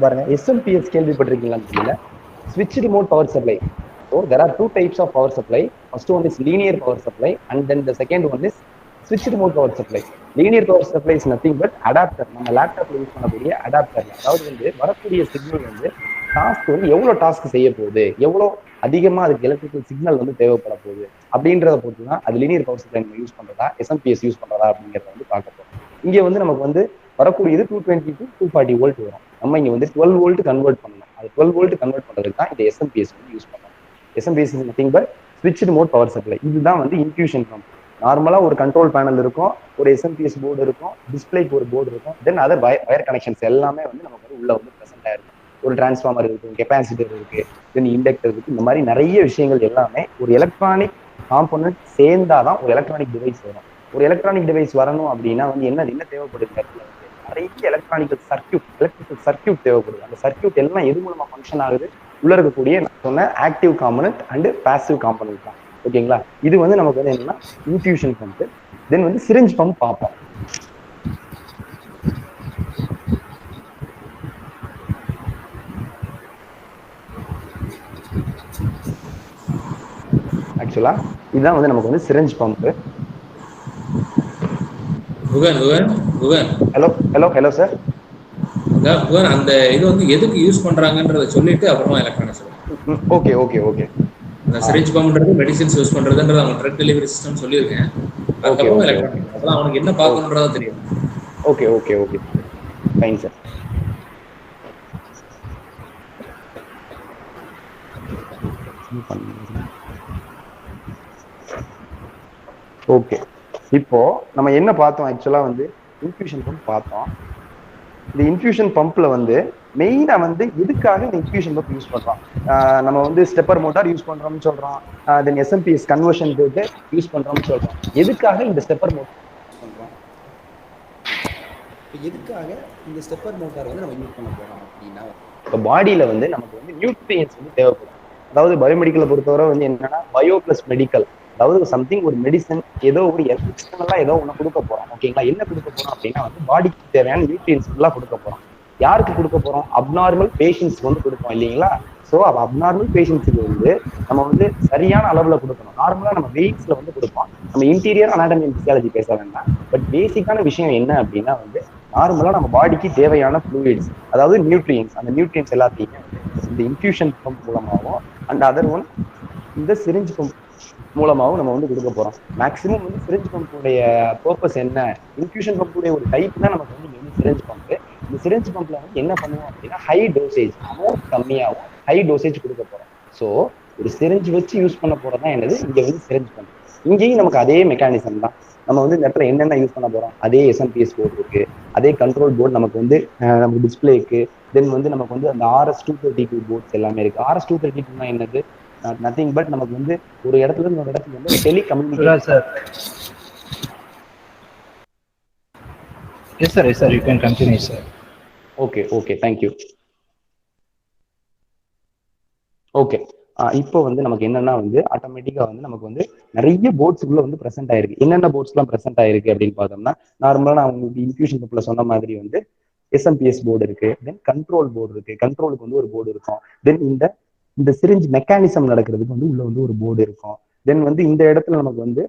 பாருங்க எஸ்எம்பிஎஸ் கேள்விப்பட்டிருக்கீங்களான்னு தெரியல, switched mode power supply. So there are 2 types of power supply. First one is linear power supply and then the second one is switched mode power supply. Linear power supply is nothing but adapter. நம்ம லேப்டாப்ல use பண்ணக்கூடிய adapter. அதாவது வந்து வரக்கூடிய signal வந்து task வந்து எவ்வளவு task செய்ய போகுது, எவ்வளவு அதிகமா அதுக்கு எலக்ட்ரிக்கல் சிக்னல் வந்து தேவைப்பட போகுது அப்படின்றத பொறுத்து தான் அது லீனியர் பவர் சப்ளை நம்ம யூஸ் பண்றதா எஸ்எம்பிஎஸ் யூஸ் பண்றதா அப்படிங்கிறத வந்து பார்க்க போறோம். இங்க வந்து நமக்கு வந்து வரக்கூடியது 220 to 240 வோல்ட் வரும். நம்ம இங்க வந்து 12 வோல்ட் கன்வெர்ட் பண்ணணும். அது 12 வோல்ட் கன்வெர்ட் பண்றதுக்கு தான் இந்த எஸ்எம்பிஎஸ் வந்து யூஸ் பண்ணணும். SMPS is nothing but switched mode power supply. இதுதான் வந்து இன்ஃபியூஷன் பம்ப். நார்மலா ஒரு கண்ட்ரோல் பேனல் இருக்கும், ஒரு எஸ்எம்பிஎஸ் போர்டு இருக்கும், டிஸ்பிளேக்கு ஒரு போர்டு இருக்கும், தென் அதர் வயர் கனெக்ஷன்ஸ் எல்லாமே வந்து நமக்கு வந்து உள்ள வந்து ப்ரெசென்ட் ஆயிருக்கும். ஒரு டிரான்ஸ்ஃபார்மர் இருக்கு, கெப்பாசிட்டர் இருக்கு, தென் இண்டக்டர் இருக்கு. இந்த மாதிரி நிறைய விஷயங்கள் எல்லாமே ஒரு எலக்ட்ரானிக் காம்போனன்ட் சேர்ந்தாதான் ஒரு எலக்ட்ரானிக் டிவைஸ் வரும். ஒரு எலக்ட்ரானிக் டிவைஸ் வரணும் அப்படின்னா வந்து என்ன தேவைப்படுது, நிறைய எலக்ட்ரிக்கல் சர்க்கியூட் தேவைப்படுது. அந்த சர்க்கியூட் எல்லாம் எது மூலமா ஃபங்க்ஷன் ஆகுது, உள்ள இருக்கக்கூடிய நான் சொன்ன active component and passive component தான். ஓகேங்களா. இது வந்து நமக்கு வந்து என்னன்னா இன்ஃபியூஷன் பம்ப். தென் வந்து சிரிஞ்ச் பம்ப் பார்ப்போம். ஆக்சுவலா இதுதான் வந்து நமக்கு வந்து சிரிஞ்ச் பம்ப். Hello sir. அந்த இது வந்து எதுக்கு யூஸ் பண்றாங்கன்றத சொல்லிட்டு அப்புறமா எலக்ட்ரானிக்ஸ். ஓகே. அந்த சிரிஞ்ச் பம்ப்ன்றது மெடிசின்ஸ் யூஸ் பண்றதுன்றது அவங்க ட்ரக் டெலிவரி சிஸ்டம் சொல்லியிருக்கேன். அதுக்கப்புறம் எலக்ட்ரானிக் அதான் அவனுக்கு என்ன பார்க்கணுன்றதா தெரியும். Okay fine sir. ஓகே, இப்போ நம்ம என்ன பார்த்தோம், ஆக்சுவலா வந்து இன்ஃபியூஷன் பம்ப் பார்த்தோம். இந்த இன்ஃபியூஷன் பம்ப்ல வந்து மெயினா வந்து எதுக்காக இந்த இன்ஃபியூஷன் பம்ப் யூஸ் பண்றோம், நம்ம வந்து ஸ்டெப்பர் மோட்டார் யூஸ் பண்றோம்னு சொல்றோம், தென் எஸ்எம்பிஎஸ் கன்வர்ஷன் போட்டு யூஸ் பண்றோம்னு சொல்றோம். எதுக்காக இந்த ஸ்டெப்பர் மோட்டார் பண்றோம், எதுக்காக இந்த ஸ்டெப்பர் மோட்டார் வந்து நம்ம யூஸ் பண்ண போறோம் அப்படின்னா, இப்போ பாடியில வந்து நமக்கு வந்து நியூட்ரியன்ஸ் வந்து தேவைப்படும். அதாவது பயோமெடிக்கலை பொறுத்தவரை வந்து என்னன்னா பயோ பிளஸ் மெடிக்கல், அதாவது சம்திங் ஒரு மெடிசன் ஏதோ ஒரு எக்ஸ்டர்னலா ஏதோ ஒன்று கொடுக்க போறோம். ஓகேங்களா. என்ன கொடுக்க போறோம் அப்படின்னா வந்து பாடிக்கு தேவையான நியூட்ரியன்ஸ் எல்லாம் கொடுக்க போறோம். யாருக்கு கொடுக்க போறோம், அப்நார்மல் பேஷண்ட்ஸ்க்கு வந்து கொடுப்போம் இல்லைங்களா. ஸோ அப்நார்மல் பேஷண்ட்ஸுக்கு வந்து நம்ம வந்து சரியான அளவுல கொடுக்கணும். நார்மலா நம்ம வெயிட்ஸ்ல வந்து கொடுப்போம். நம்ம இன்டீரியர் அனாட்டமி அண்ட் பிசியாலஜி பேச வேண்டாம். பட் பேசிக்கான விஷயம் என்ன அப்படின்னா வந்து நார்மலா நம்ம பாடிக்கு தேவையான ஃப்ளூயிட்ஸ், அதாவது நியூட்ரியன்ஸ், அந்த நியூட்ரியன்ஸ் எல்லாத்தையுமே இந்த இன்ஃபியூஷன் பம்ப் மூலமாகவும் அண்ட் அதர் ஒன் இந்த சிரிஞ்ச் பம்ப் மூலமாகவும் நம்ம வந்து கொடுக்க போறோம். மேக்ஸிமம் வந்து சிரிஞ்ச் பம்புடைய பர்பஸ் என்ன, இன்ஃபியூஷன் பம்புடைய ஒரு டைப் தான் நமக்கு வந்து இங்க வந்து சிரிஞ்ச் பம்ப். இந்த சிரிஞ்ச் பம்ப்ல வந்து என்ன பண்ணுவோம் அப்படின்னா ஹை டோசேஜ், அமௌண்ட் கம்மியாகவும் ஹை டோசேஜ் கொடுக்க போறோம். ஸோ ஒரு சிரிஞ்ச் வச்சு யூஸ் பண்ண போறதுதான் என்னது இங்க வந்து சிரிஞ்ச் பம்ப். இங்கேயும் நமக்கு அதே மெக்கானிசம் தான். நம்ம வந்து இந்த இடத்துல என்னென்ன யூஸ் பண்ண போறோம், அதே எஸ்எம்பிஎஸ் போர்டு இருக்கு, அதே கண்ட்ரோல் போர்டு நமக்கு வந்து நமக்கு டிஸ்பிளேக்கு, தென் வந்து நமக்கு வந்து அந்த RS-232 போர்ட்ஸ் எல்லாமே இருக்கு. RS-232 என்னது, நத்திங் பட் நமக்கு வந்து ஒரு இடத்துல இருந்து ஒரு இடத்துக்கு வந்து telecommunication. Sir yes sir, yes sir, you can continue sir. Okay thank you. Okay, இப்போ வந்து நமக்கு என்னன்னா வந்து ஆட்டோமேட்டிக்கா வந்து நமக்கு வந்து நிறைய போர்ட்ஸுக்குள்ள வந்து ப்ரெசென்ட் ஆயிருக்கு. என்னென்ன போர்ட்ஸ்லாம் ப்ரெசென்ட் ஆயிருக்கு அப்படின்னு பார்த்தோம்னா, நார்மலா நான் உங்களுக்கு இன்ஃபியூஷன் பம்ப்ல சொன்ன மாதிரி வந்து எஸ்எம்பிஎஸ் போர்டு இருக்கு, தென் கண்ட்ரோல் போர்டு இருக்கு, கண்ட்ரோலுக்கு வந்து ஒரு போர்டு இருக்கும், தென் இந்த சிரிஞ்ச் மெக்கானிசம் நடக்கிறதுக்கு வந்து உள்ள வந்து ஒரு போர்டு இருக்கும். தென் வந்து இந்த இடத்துல நமக்கு வந்து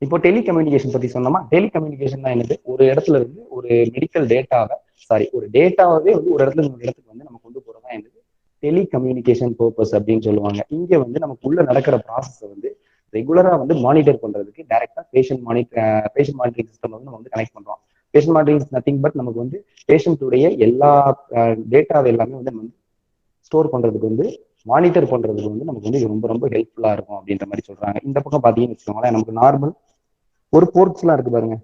இப்போ டெலிகம்யூனிகேஷன் பத்தி சொன்னோமா, டெலிகம்யூனிகேஷன் தான் என்னது, ஒரு இடத்துல இருந்து ஒரு மெடிக்கல் டேட்டாவை, ஒரு டேட்டாவே வந்து ஒரு இடத்துல இருந்து ஒரு இடத்துக்கு வந்து நம்ம கொண்டு போறதா என்னது டெலிகம்யூனிகேஷன் பர்பஸ் அப்படின்னு சொல்லுவாங்க. இங்க வந்து நமக்கு உள்ள நடக்கிற ப்ராசஸை வந்து ரெகுலரா வந்து மானிட்டர் பண்றதுக்கு டைரக்டா பேஷண்ட் மானிட்டரிங் சிஸ்டம் வந்து நம்ம வந்து கனெக்ட் பண்றோம். பேஷண்ட் மானிட்டரிங் நத்திங் பட் நமக்கு வந்து பேஷண்ட்டுடைய எல்லா டேட்டாவை எல்லாமே வந்து நம்ம ஸ்டோர் பண்றதுக்கு வந்து மானிட்டர் பண்றதுக்கு வந்து நமக்கு வந்து ரொம்ப ரொம்ப ஹெல்ப்ஃபுல்லா இருக்கும் அப்படின்ற மாதிரி சொல்றாங்க. இந்த பக்கம் பாத்தீங்கன்னு வச்சுக்கோங்களேன், நமக்கு நார்மல் ஒரு போர்ட்ஸ் எல்லாம் இருக்கு பாருங்க,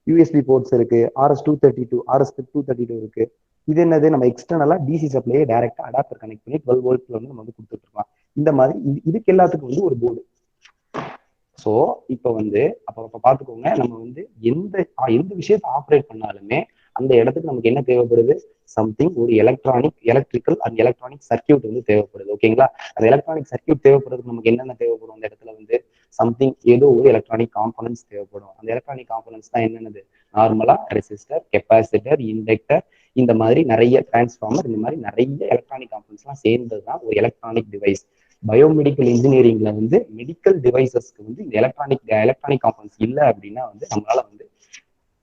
யூஎஸ்பி போர்ட்ஸ் இருக்கு, RS-232 இருக்கு. இது என்னது, நம்ம எக்ஸ்டர்னலா டிசி சப்ளையை டைரக்டா அடாப்டர் கனெக்ட் பண்ணி 12 வோல்ட்ல வந்து நம்ம வந்து கொடுத்துட்டு இருக்கலாம். இந்த மாதிரி இதுக்கு எல்லாத்துக்கும் வந்து ஒரு போர்டு. ஸோ இப்போ வந்து அப்ப பாத்துக்கோங்க, நம்ம வந்து எந்த விஷயத்தை ஆப்ரேட் பண்ணாலுமே அந்த இடத்துக்கு நமக்கு என்ன தேவைப்படுது, சம்திங் ஒரு எலக்ட்ரிக்கல் அண்ட் எலக்ட்ரானிக் சர்க்கியூட் வந்து தேவைப்படுது. ஓகேங்களா, அந்த எலக்ட்ரானிக் சர்க்கியூட் தேவைப்படுறதுக்கு நமக்கு என்னென்ன தேவைப்படும், அந்த இடத்துல வந்து சம்திங் ஏதோ ஒரு எலக்ட்ரானிக் காம்பனன்ட்ஸ் தேவைப்படும். அந்த எலக்ட்ரானிக் காம்பனன்ட்ஸ் தான் என்னென்னது, நார்மலா ரெசிஸ்டர், கெப்பாசிட்டர், இண்டக்டர், இந்த மாதிரி நிறைய டிரான்ஸ்ஃபார்மர், இந்த மாதிரி நிறைய எலக்ட்ரானிக் காம்பனன்ட்ஸ் எல்லாம் சேர்ந்தது தான் ஒரு எலக்ட்ரானிக் டிவைஸ். பயோமெடிக்கல் இன்ஜினியரிங்ல வந்து மெடிக்கல் டிவைசஸ்க்கு வந்து இந்த எலக்ட்ரானிக் காம்பனன்ட்ஸ் இல்லை அப்படின்னா வந்து நம்மளால வந்து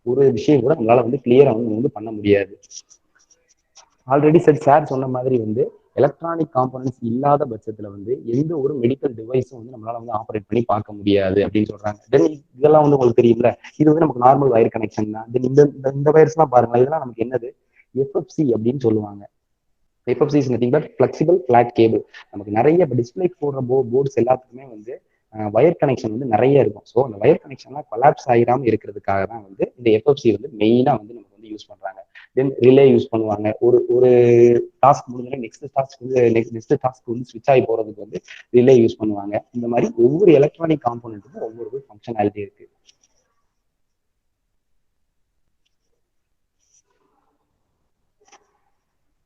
ஒரு விஷயம் கூட நம்மளால வந்து கிளியரா வந்து பண்ண முடியாது. ஆல்ரெடி சார் சொன்ன மாதிரி வந்து எலக்ட்ரானிக் காம்பனன்ட்ஸ் இல்லாத பட்சத்துல வந்து எந்த ஒரு மெடிக்கல் டிவைஸும் வந்து நம்மளால வந்து ஆப்ரேட் பண்ணி பார்க்க முடியாது அப்படின்னு சொல்றாங்க. தென் இதெல்லாம் வந்து உங்களுக்கு தெரியும்ல, இது வந்து நமக்கு நார்மல் வயர் கனெக்ஷன் தான். தென் இந்த வயர்ஸ் எல்லாம் பாருங்க, இதெல்லாம் நமக்கு என்னது எஃப்எஃப்சி அப்படின்னு சொல்லுவாங்க. FFC is nothing but flexible flat cable. நமக்கு நிறைய டிஸ்பிளே போடுற போர்ட்ஸ் எல்லாத்துக்குமே வந்து வயர் கனெக்ஷன் வந்து நிறைய இருக்கும். ஸோ அந்த வயர் கனெக்ஷன்லாம் கொலாப்ஸ் ஆகிடாமல் இருக்கிறதுக்காக தான் வந்து இந்த எஃப்எஃப்சி வந்து மெயினாக வந்து நமக்கு வந்து யூஸ் பண்றாங்க. தென் ரிலே யூஸ் பண்ணுவாங்க. ஒரு டாஸ்க் முடிஞ்சோடனே நெக்ஸ்ட் டாஸ்க் வந்து ஸ்விட்ச் ஆகி போறதுக்கு வந்து ரிலே யூஸ் பண்ணுவாங்க. இந்த மாதிரி ஒவ்வொரு எலக்ட்ரானிக் காம்போனன்ட்டுக்கும் ஒவ்வொரு ஃபங்க்ஷனாலிட்டி இருக்கு.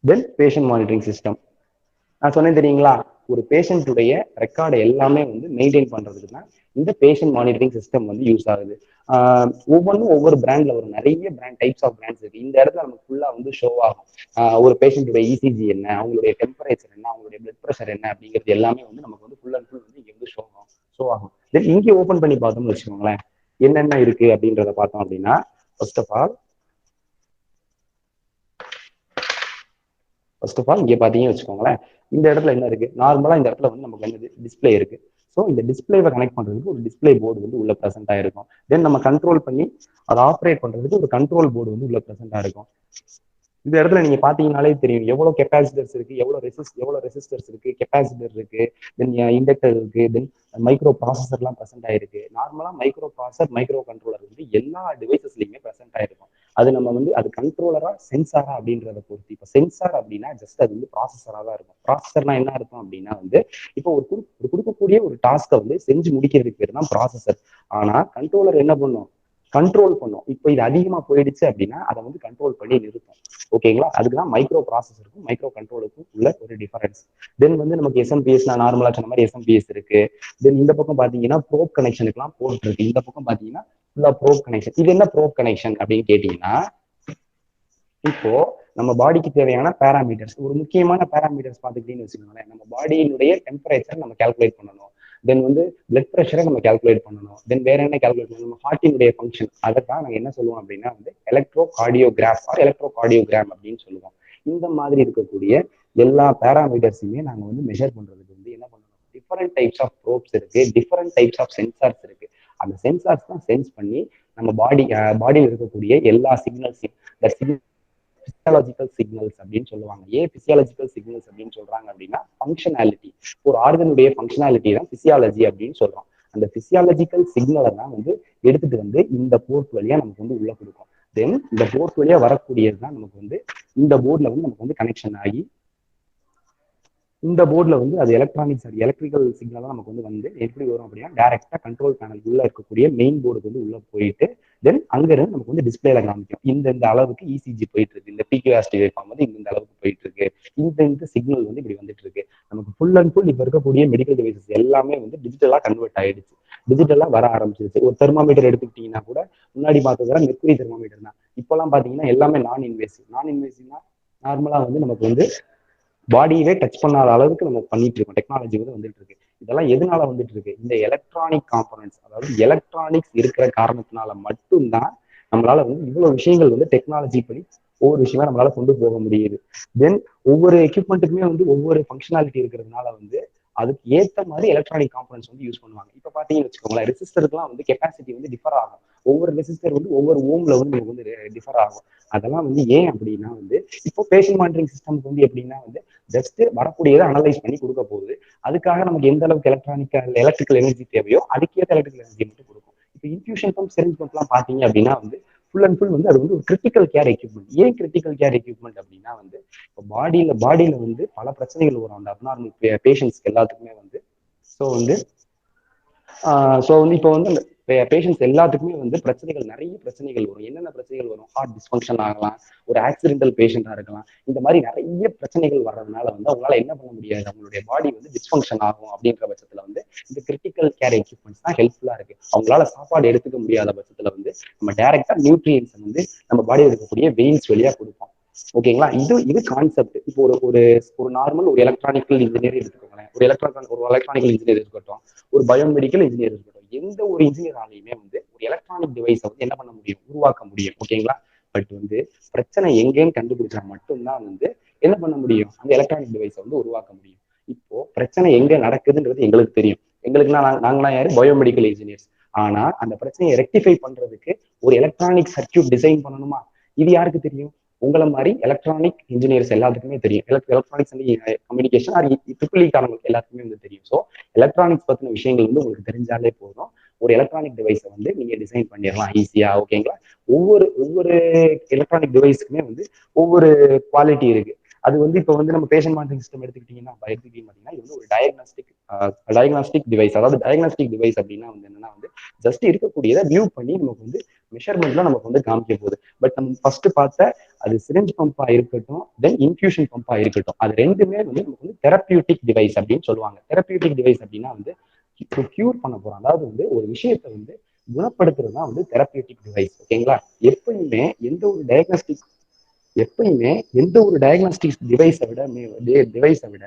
தென் பேஷண்ட் மானிட்டரிங் சிஸ்டம் நான் சொன்னேன் தெரியுங்களா, ஒரு பேஷண்ட்டுடைய ரெக்கார்டை எல்லாமே வந்து மெயின்டைன் பண்றதுக்கு தான் இந்த பேஷண்ட் மானிட்டரிங் சிஸ்டம் வந்து யூஸ் ஆகுது. ஒவ்வொன்றும் ஒவ்வொரு பிராண்ட்ல ஒரு நிறைய டைப்ஸ் ஆஃப் பிராண்ட்ஸ் இருக்கு. இந்த இடத்துல நமக்கு ஃபுல்லா வந்து ஷோ ஆகும். ஒரு பேஷண்ட்டுடைய இசிஜி என்ன, அவங்களுடைய டெம்பரேச்சர் என்ன, அவங்களுடைய பிளட் ப்ரெஷர் என்ன அப்படிங்கிறது எல்லாமே வந்து நமக்கு வந்து ஃபுல் அண்ட் ஃபுல் வந்து இங்க வந்து ஷோ ஆகும். தென் இங்கே ஓப்பன் பண்ணி பார்த்தோம்னு வச்சுக்கோங்களேன், என்னென்ன இருக்கு அப்படின்றத பார்த்தோம் அப்படின்னா, ஃபர்ஸ்ட் ஆஃப் ஆல் இங்க பாத்தீங்கன்னு வச்சுக்கோங்களேன், இந்த இடத்துல என்ன இருக்கு, நார்மலா இந்த இடத்துல வந்து நமக்கு என்னது டிஸ்பிளே இருக்கு. ஸோ இந்த டிஸ்பிளேவை கனெக்ட் பண்றதுக்கு ஒரு டிஸ்பிளே போர்டு வந்து உள்ள ப்ரெசென்ட் ஆயிருக்கும். தென் நம்ம கண்ட்ரோல் பண்ணி அதை ஆப்ரேட் பண்றதுக்கு ஒரு கண்ட்ரோல் போர்டு வந்து உள்ள ப்ரெசென்ட் ஆயிருக்கும். இந்த இடத்துல நீங்க பாத்தீங்கன்னாலே தெரியும் எவ்வளவு கெப்பாசிட்டர்ஸ் இருக்கு, எவ்வளவு ரெசிஸ்டர்ஸ் இருக்கு, கெப்பாசிட்டர் இருக்கு, தென் இண்டக்டர் இருக்கு, தென் மைக்ரோ ப்ராசஸர் எல்லாம் ப்ரெசென்ட் ஆயிருக்கு. நார்மலா மைக்ரோ ப்ராசஸர், மைக்ரோ கண்ட்ரோலர் வந்து எல்லா டிவைசஸ்லயுமே ப்ரெசென்ட் ஆயிருக்கும். அது நம்ம வந்து அது கண்ட்ரோலரா சென்சாரா அப்படின்றத பொறுத்து. இப்போ சென்சார் அப்படின்னா ஜஸ்ட் அது வந்து ப்ராசஸரா தான் இருக்கும். ப்ராசஸர்னா என்ன இருக்கும் அப்படின்னா வந்து இப்போ ஒரு கொடுக்கக்கூடிய ஒரு டாஸ்கை வந்து செஞ்சு முடிக்கிறதுக்கு பேர் தான் ப்ராசஸர். ஆனா கண்ட்ரோலர் என்ன பண்ணும், கண்ட்ரோல் பண்ணும். இப்போ இது அதிகமா போயிடுச்சு அப்படின்னா அதை வந்து கண்ட்ரோல் பண்ணி நிறுத்தும். ஓகேங்களா, அதுக்குதான் மைக்ரோ ப்ராசஸருக்கும் மைக்ரோ கண்ட்ரோலுக்கும் உள்ள ஒரு டிஃபரன்ஸ். தென் வந்து நமக்கு எஸ்எம்பிஎஸ், நான் நார்மலா சொன்ன மாதிரி எஸ்எம்பிஎஸ் இருக்கு. தென் இந்த பக்கம் பாத்தீங்கன்னா ப்ரோப் கனெக்ஷனுக்குலாம் போர்ட் இருக்கு. இந்த பக்கம் பாத்தீங்கன்னா ஃபுல்லா ப்ரோப் கனெக்ஷன். இது என்ன ப்ரோப் கனெக்ஷன் அப்படின்னு கேட்டீங்கன்னா, இப்போ நம்ம பாடிக்கு தேவையான பேராமீட்டர்ஸ், ஒரு முக்கியமான பேராமீட்டர்ஸ் பார்த்துக்கிட்டீங்கன்னு வச்சுக்கோங்களேன், நம்ம பாடியினுடைய டெம்பரேச்சர் நம்ம கால்குலேட் பண்ணணும். தென் வந்து பிளட் ப்ரெஷரை நம்ம கால்குலேட் பண்ணணும். தென் வேற என்ன கால்குலேட் பண்ணணும், நம்ம ஹார்ட்டினுடைய ஃபங்க்ஷன். அதைத்தான் நாங்கள் என்ன சொல்லுவோம் அப்படின்னா வந்து எலக்ட்ரோ கார்டியோகிராம் அப்படின்னு சொல்லுவோம். இந்த மாதிரி இருக்கக்கூடிய எல்லா பேராமீட்டர்ஸையுமே நாங்க வந்து மெஷர் பண்றதுக்கு வந்து என்ன பண்ணணும், டிஃபரெண்ட் டைப்ஸ் ஆஃப் ப்ரோப்ஸ் இருக்கு, டிஃபரெண்ட் டைப்ஸ் ஆஃப் சென்சார்ஸ் இருக்கு. அந்த சென்சார்ஸ் தான் சென்ஸ் பண்ணி நம்ம பாடியில் இருக்கக்கூடிய எல்லா சிக்னல்ஸையும் பிசியாலஜிக்கல் சிக்னல்ஸ் அப்படின்னு சொல்லுவாங்க. ஏன் பிசியாலஜிக்கல் சிக்னல்ஸ் அப்படின்னு சொல்றாங்க அப்படின்னா, ஃபங்க்ஷனாலிட்டி, ஒரு ஆர்கனுடைய ஃபங்க்ஷனாலிட்டி தான் பிசியாலஜி அப்படின்னு சொல்றோம். அந்த பிசியாலஜிக்கல் சிக்னலை தான் வந்து எடுத்துட்டு வந்து இந்த போர்ட் வழியா நமக்கு வந்து உள்ள கொடுக்கும். தென் இந்த போர்ட் வழியா வரக்கூடியது தான் நமக்கு வந்து இந்த போர்ட்ல வந்து நமக்கு வந்து கனெக்ஷன் ஆகி, இந்த போர்டில் வந்து அது எலக்ட்ரிக்கல் சிக்னல் நமக்கு வந்து எப்படி வரும் அப்படின்னா, டைரக்டா கண்ட்ரோல் பேனல் உள்ள இருக்கக்கூடிய மெயின் போர்டுக்கு வந்து உள்ள போயிட்டு தென் அங்கிருந்து நமக்கு வந்து டிஸ்பிளேல காமிக்கும். இந்த அளவுக்கு இசிஜி போயிட்டு இருக்கு, இந்த பிக்யூஆர்டி வேவ்ஃபார்ம் வந்து இந்த அளவுக்கு போயிட்டு இருக்கு, இந்த சிக்னல் வந்து இப்படி வந்துட்டு இருக்கு. நமக்கு ஃபுல் அண்ட் ஃபுல் இப்ப இருக்கக்கூடிய மெடிக்கல் டிவைசஸ் எல்லாமே வந்து டிஜிட்டலா கன்வெர்ட் ஆயிடுச்சு, டிஜிட்டலா வர ஆரம்பிச்சிருச்சு. ஒரு தெர்மாமீட்டர் எடுத்துக்கிட்டீங்கன்னா கூட முன்னாடி பார்த்ததுல மெர்க்குரி தெர்மாமீட்டர் தான். இப்பெல்லாம் பாத்தீங்கன்னா எல்லாமே நான் இன்வேசிவ்னா நார்மலா வந்து நமக்கு வந்து பாடியவே டச் பண்ணாத அளவுக்கு நம்ம பண்ணிட்டு இருக்கோம். டெக்னாலஜி வந்து வந்துட்டு இருக்கு. இதெல்லாம் எதனால வந்துட்டு இருக்கு, இந்த எலக்ட்ரானிக் காம்பனன்ட்ஸ், அதாவது எலக்ட்ரானிக்ஸ் இருக்கிற காரணத்தினால மட்டும்தான் நம்மளால வந்து இவ்வளவு விஷயங்கள் வந்து டெக்னாலஜி படி ஒவ்வொரு விஷயமா நம்மளால கொண்டு போக முடியுது. தென் ஒவ்வொரு எக்யூப்மெண்ட்டுக்குமே வந்து ஒவ்வொரு ஃபங்க்ஷனாலிட்டி இருக்கிறதுனால வந்து அதுக்கு ஏற்ற மாதிரி எலக்ட்ரானிக் காம்பனன்ட்ஸ் வந்து யூஸ் பண்ணுவாங்க. இப்ப பாத்தீங்கன்னு வச்சுக்கோங்களேன், ரெசிஸ்டருக்குலாம் வந்து கெப்பாசிட்டி வந்து டிஃபர் ஆகும். ஒவ்வொரு ரெசிஸ்டர் வந்து ஒவ்வொரு ஓம்ல வந்து டிஃபர் ஆகும். அதெல்லாம் வந்து ஏன் அப்படின்னா வந்து இப்போ பேஷண்ட் மானிட்டரிங் சிஸ்டம்க்கு வந்து எப்படின்னா வந்து ஜஸ்ட் வரக்கூடியதை அனலைஸ் பண்ணி கொடுக்க போகுது. அதுக்காக நமக்கு எந்த அளவுக்கு எலக்ட்ரிக்கல் எனர்ஜி தேவையோ அதுக்கேற்ற எலக்ட்ரிக்கல் எனர்ஜி மட்டும் கொடுக்கும். இப்போ இன்ஃபியூஷன் பம்ப், சிரிஞ்ச் பம்ப்லாம் பாத்தீங்க அப்படின்னா வந்து ஃபுல் அண்ட் ஃபுல் வந்து அது வந்து ஒரு கிரிட்டிக்கல் கேர் எக்யூப்மெண்ட். ஏன் கிரிட்டிக்கல் கேர் எக்யூப்மெண்ட் அப்படின்னா வந்து இப்போ பாடியில வந்து பல பிரச்சனைகள் வரும் அந்த அப்நார்மல் பேஷண்ட்ஸ்க்கு எல்லாத்துக்குமே வந்து. ஸோ வந்து இப்போ வந்து அந்த பேஷண்ட்ஸ் எல்லாத்துக்குமே வந்து நிறைய பிரச்சனைகள் வரும். என்னென்ன பிரச்சனைகள் வரும், ஹார்ட் டிஸ்ஃபங்க்ஷன் ஆகலாம், ஒரு ஆக்சிடென்டல் பேஷண்டா இருக்கலாம். இந்த மாதிரி நிறைய பிரச்சனைகள் வர்றதுனால வந்து அவங்களால என்ன பண்ண முடியாது, அவங்களுடைய பாடி வந்து டிஸ்ஃபங்க்ஷன் ஆகும். அப்படின்ற பட்சத்துல வந்து இந்த கிரிட்டிக்கல் கேர் எக்யூப்மெண்ட்ஸ் தான் ஹெல்ப்ஃபுல்லா இருக்கு. அவங்களால சாப்பாடு எடுத்துக்க முடியாத பட்சத்துல வந்து நம்ம டைரக்டா நியூட்ரியன்ஸ் வந்து நம்ம பாடியில் இருக்கக்கூடிய வெயின்ஸ் வழியா கொடுப்போம். ஓகேங்களா, இது கான்செப்ட். இப்போ ஒரு நார்மல் ஒரு எலக்ட்ரானிக்கல் இன்ஜினியர் எடுத்துக்கோங்களேன், ஒரு எலக்ட்ரானிக்கல் இன்ஜினியர் இருக்கட்டும், ஒரு பயோமெடிக்கல் இன்ஜினியர் இருக்கட்டும், எந்த ஒரு இன்ஜினியராலையுமே வந்து ஒரு எலக்ட்ரானிக் டிவைஸை வந்து என்ன பண்ண முடியும், உருவாக்க முடியும். ஓகேங்களா, பட் வந்து பிரச்சனை எங்கேன்னு கண்டுபிடிச்சா மட்டும்தான் வந்து என்ன பண்ண முடியும், அந்த எலக்ட்ரானிக் டிவைஸை வந்து உருவாக்க முடியும். இப்போ பிரச்சனை எங்க நடக்குதுன்றது எங்களுக்கு தெரியும். நாங்களாம் யாரு, பயோமெடிக்கல் இன்ஜினியர்ஸ். ஆனா அந்த பிரச்சனையை ரெக்டிஃபை பண்றதுக்கு ஒரு எலக்ட்ரானிக் சர்க்யூட் டிசைன் பண்ணணுமா, இது யாருக்கு தெரியும், உங்களை மாதிரி எலக்ட்ரானிக் இன்ஜினியர்ஸ் எல்லாத்துக்குமே தெரியும். எலக்ட்ரானிக்ஸ் கம்யூனிகேஷன் ட்ரிபிள் காரங்களுக்கு எல்லாத்துக்குமே வந்து தெரியும். ஸோ எலக்ட்ரானிக்ஸ் பத்தின விஷயங்கள் வந்து உங்களுக்கு தெரிஞ்சாலே போதும், ஒரு எலக்ட்ரானிக் டிவைஸை வந்து நீங்க டிசைன் பண்ணிடலாம் ஈஸியா. ஓகேங்களா, ஒவ்வொரு எலக்ட்ரானிக் டிவைஸுக்குமே வந்து ஒவ்வொரு குவாலிட்டி இருக்கு. அது வந்து இப்போ வந்து நம்ம பேஷண்ட் மானிட்டரிங் சிஸ்டம் எடுத்துக்கிட்டீங்கன்னா இது வந்து ஒரு டயக்னாஸ்டிக் டிவைஸ். அதாவது டயக்னாஸ்டிக் டிவைஸ் அப்படின்னா வந்து என்னன்னா வந்து ஜஸ்ட் இருக்கக்கூடியதை வியூ பண்ணி நமக்கு வந்து மெஷர்மெண்ட்லாம் நமக்கு வந்து காமிக்க போகுது. பட் நம்ம ஃபர்ஸ்ட் பார்த்த அது சிரிஞ்ச் பம்பா இருக்கட்டும், தென் இன்ஃபியூஷன் பம்பா இருக்கட்டும், அது ரெண்டுமே வந்து நமக்கு வந்து தெரப்பியூட்டிக் டிவைஸ் அப்படின்னு சொல்லுவாங்க. தெரப்பியூட்டிக் டிவைஸ் அப்படின்னா வந்து கியூர் பண்ண போறோம், அதாவது வந்து ஒரு விஷயத்தை வந்து குணப்படுத்துறது தான் வந்து தெரப்பியூட்டிக் டிவைஸ். ஓகேங்களா, எப்பயுமே எந்த ஒரு டயக்னாஸ்டிக் டிவைஸை விட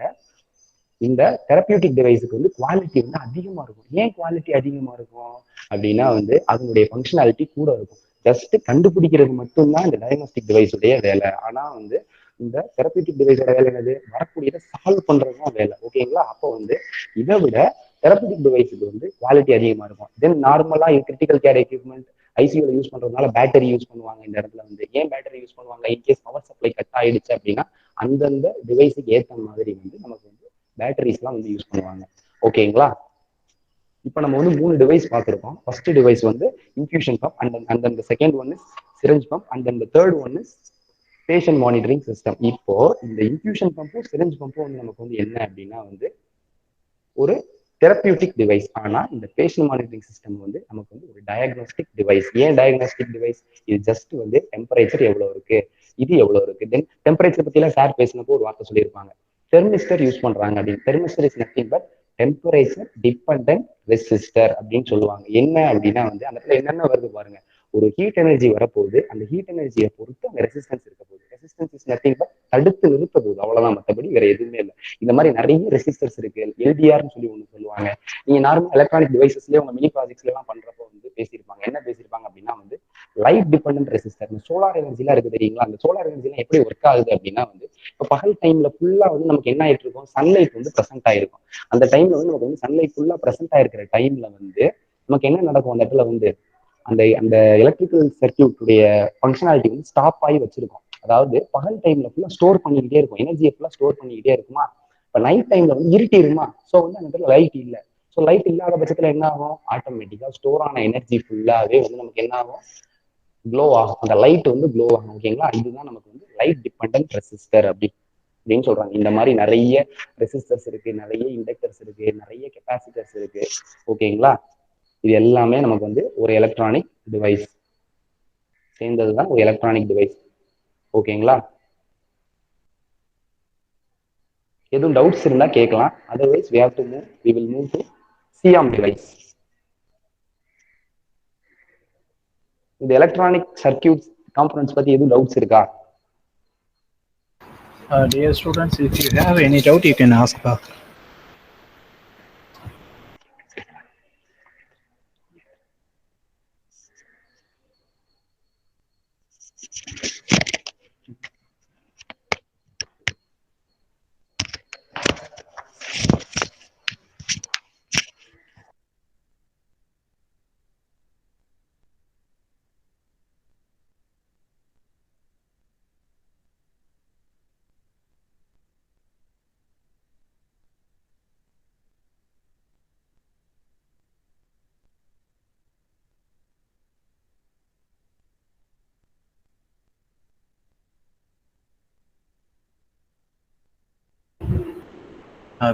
இந்த தெரப்பியூட்டிக் டிவைஸுக்கு வந்து குவாலிட்டி வந்து அதிகமா இருக்கும். ஏன் குவாலிட்டி அதிகமா இருக்கும் அப்படின்னா வந்து அதனுடைய ஃபங்க்ஷனாலிட்டி கூட இருக்கும். ஜஸ்ட் கண்டுபிடிக்கிறது மட்டும்தான் இந்த டயக்னாஸ்டிக் டிவைஸுடைய வேலை. ஆனா வந்து இந்த தெரப்பியூட்டிக் டிவைஸோட வேலை என்னது, வரக்கூடியதை சால்வ் பண்றதுதான் வேலை. ஓகேங்களா, அப்போ வந்து இதை விட தெரப்பியூட்டிக் டிவைஸுக்கு வந்து குவாலிட்டி அதிகமா இருக்கும். தென் நார்மலா கிரிட்டிக்கல் கேர் எக்யூப்மெண்ட் ஐசியூல யூஸ் பண்றதுனால பேட்டரி யூஸ் பண்ணுவாங்க. இந்த இடத்துல வந்து ஏன் பேட்டரி யூஸ் பண்ணுவாங்க, இன்கேஸ் பவர் சப்ளை கட் ஆயிடுச்சு அப்படின்னா அந்தந்த டிவைஸுக்கு ஏற்ற மாதிரி வந்து நமக்கு வந்து பேட்டரிஸ்லாம் வந்து யூஸ் பண்ணுவாங்க. ஓகேங்களா, இப்போ நம்ம வந்து 3 டிவைஸ் பார்த்துருக்கோம். ஃபர்ஸ்ட் டிவைஸ் வந்து infusion pump, and then second one is syringe pump, and then third one is patient monitoring system. இப்போ இந்த இன்ஃபியூஷன் பம்பும் சிரிஞ்ச் பம்பும் வந்து நமக்கு வந்து என்ன அப்படின்னா வந்து ஒரு தெரப்பியூட்டிக் டிவைஸ். ஆனா இந்த பேஷண்ட் மானிட்டரிங் சிஸ்டம் வந்து நமக்கு வந்து ஒரு டயக்னாஸ்டிக் டிவைஸ். ஏன் டயக்னாஸ்டிக் டிவைஸ், இது ஜஸ்ட் வந்து டெம்பரேச்சர் எவ்வளவு இருக்கு, இது எவ்வளவு இருக்கு. தென் டெம்பரேச்சர் பத்திலாம் சார் பேசினப்போ ஒரு வார்த்தை சொல்லியிருப்பாங்க, தெர்மிஸ்டர் யூஸ் பண்றாங்க அப்படின்னு. Thermistor is nothing but temperature dependent resistor அப்படின்னு சொல்லுவாங்க. என்ன அப்படின்னா வந்து அந்த இடத்துல என்னென்ன வருது பாருங்க, ஒரு ஹீட் எனர்ஜி வரப்போகுது, அந்த ஹீட் எனர்ஜியை பொறுத்து அந்த ரெசிஸ்டன்ஸ் இருக்க போகுது. ரெசிஸ்டன்ஸ் இஸ் நத்திங் பட் தடுத்து நிறுத்த போகுது, அவ்வளவுதான், மற்றபடி வேற எதுவுமே இல்லை. இந்த மாதிரி நிறைய ரெசிஸ்டர்ஸ் இருக்கு. எல்டிஆர்னு சொல்லி ஒன்று சொல்லுவாங்க. நீங்க நார்மல் எலக்ட்ரானிக் டிவைசஸ்லயே உங்க மினி ப்ராஜெக்ட்ஸ்ல எல்லாம் பண்றப்போ வந்து பேசியிருப்பாங்க. என்ன பேசியிருப்பாங்க அப்படின்னா வந்து லைட் டிபெண்டன்ட் ரெசிஸ்டர். இந்த சோலார் எனர்ஜிலாம் இருக்கு தெரியுங்களா, அந்த சோலார் எனர்ஜிலாம் எப்படி ஒர்க் ஆகுது அப்படின்னா வந்து இப்போ பகல் டைம்ல ஃபுல்லா வந்து நமக்கு என்ன ஆயிட்டு இருக்கும், சன்லைட் வந்து ப்ரெசென்ட் ஆயிருக்கும். அந்த டைம்ல வந்து நமக்கு வந்து சன்லைட் ஃபுல்லா ப்ரெசென்ட் ஆயிருக்கிற டைம்ல வந்து நமக்கு என்ன நடக்கும், அந்த இடத்துல வந்து அந்த அந்த எலக்ட்ரிக்கல் சர்க்கியூட்டுடைய ஃபங்க்ஷனாலிட்டி வந்து ஸ்டாப் ஆகி வச்சிருக்கும். அதாவது பகல் டைம்ல ஃபுல்லா ஸ்டோர் பண்ணிக்கிட்டே இருக்கும், எனர்ஜியை ஃபுல்லா ஸ்டோர் பண்ணிக்கிட்டே இருக்குமா. இப்போ நைட் டைம்ல வந்து இருட்டிருமா, ஸோ வந்து அந்த இடத்துல லைட் இல்லை. ஸோ லைட் இல்லாத பட்சத்துல என்ன ஆகும், ஆட்டோமேட்டிக்கா ஸ்டோர் ஆன எனர்ஜி ஃபுல்லாவே வந்து நமக்கு என்ன ஆகும், க்ளோ ஆகும். அந்த லைட் வந்து க்ளோ ஆகும். ஓகேங்களா, இதுதான் நமக்கு வந்து லைட் டிபெண்டன்ட் ரெசிஸ்டர் அப்படின்னு சொல்றாங்க. இந்த மாதிரி நிறைய ரெசிஸ்டர்ஸ் இருக்கு, நிறைய இண்டக்டர்ஸ் இருக்கு, நிறைய கெப்பாசிட்டர்ஸ் இருக்கு. ஓகேங்களா, இது எல்லாமே நமக்கு வந்து ஒரு எலக்ட்ரானிக் டிவைஸ் சேர்ந்ததுதான் ஒரு எலக்ட்ரானிக் டிவைஸ். ஓகேங்களா, எதுவும் டவுட்ஸ் இருந்தா கேட்கலாம். Otherwise we will move to siam device. இந்த எலக்ட்ரானிக் சர்க்கியூட் காம்பனன்ட்ஸ் பத்தி எதுவும் டவுட்ஸ் இருக்கா? Dear students, if you have any doubt, you can ask.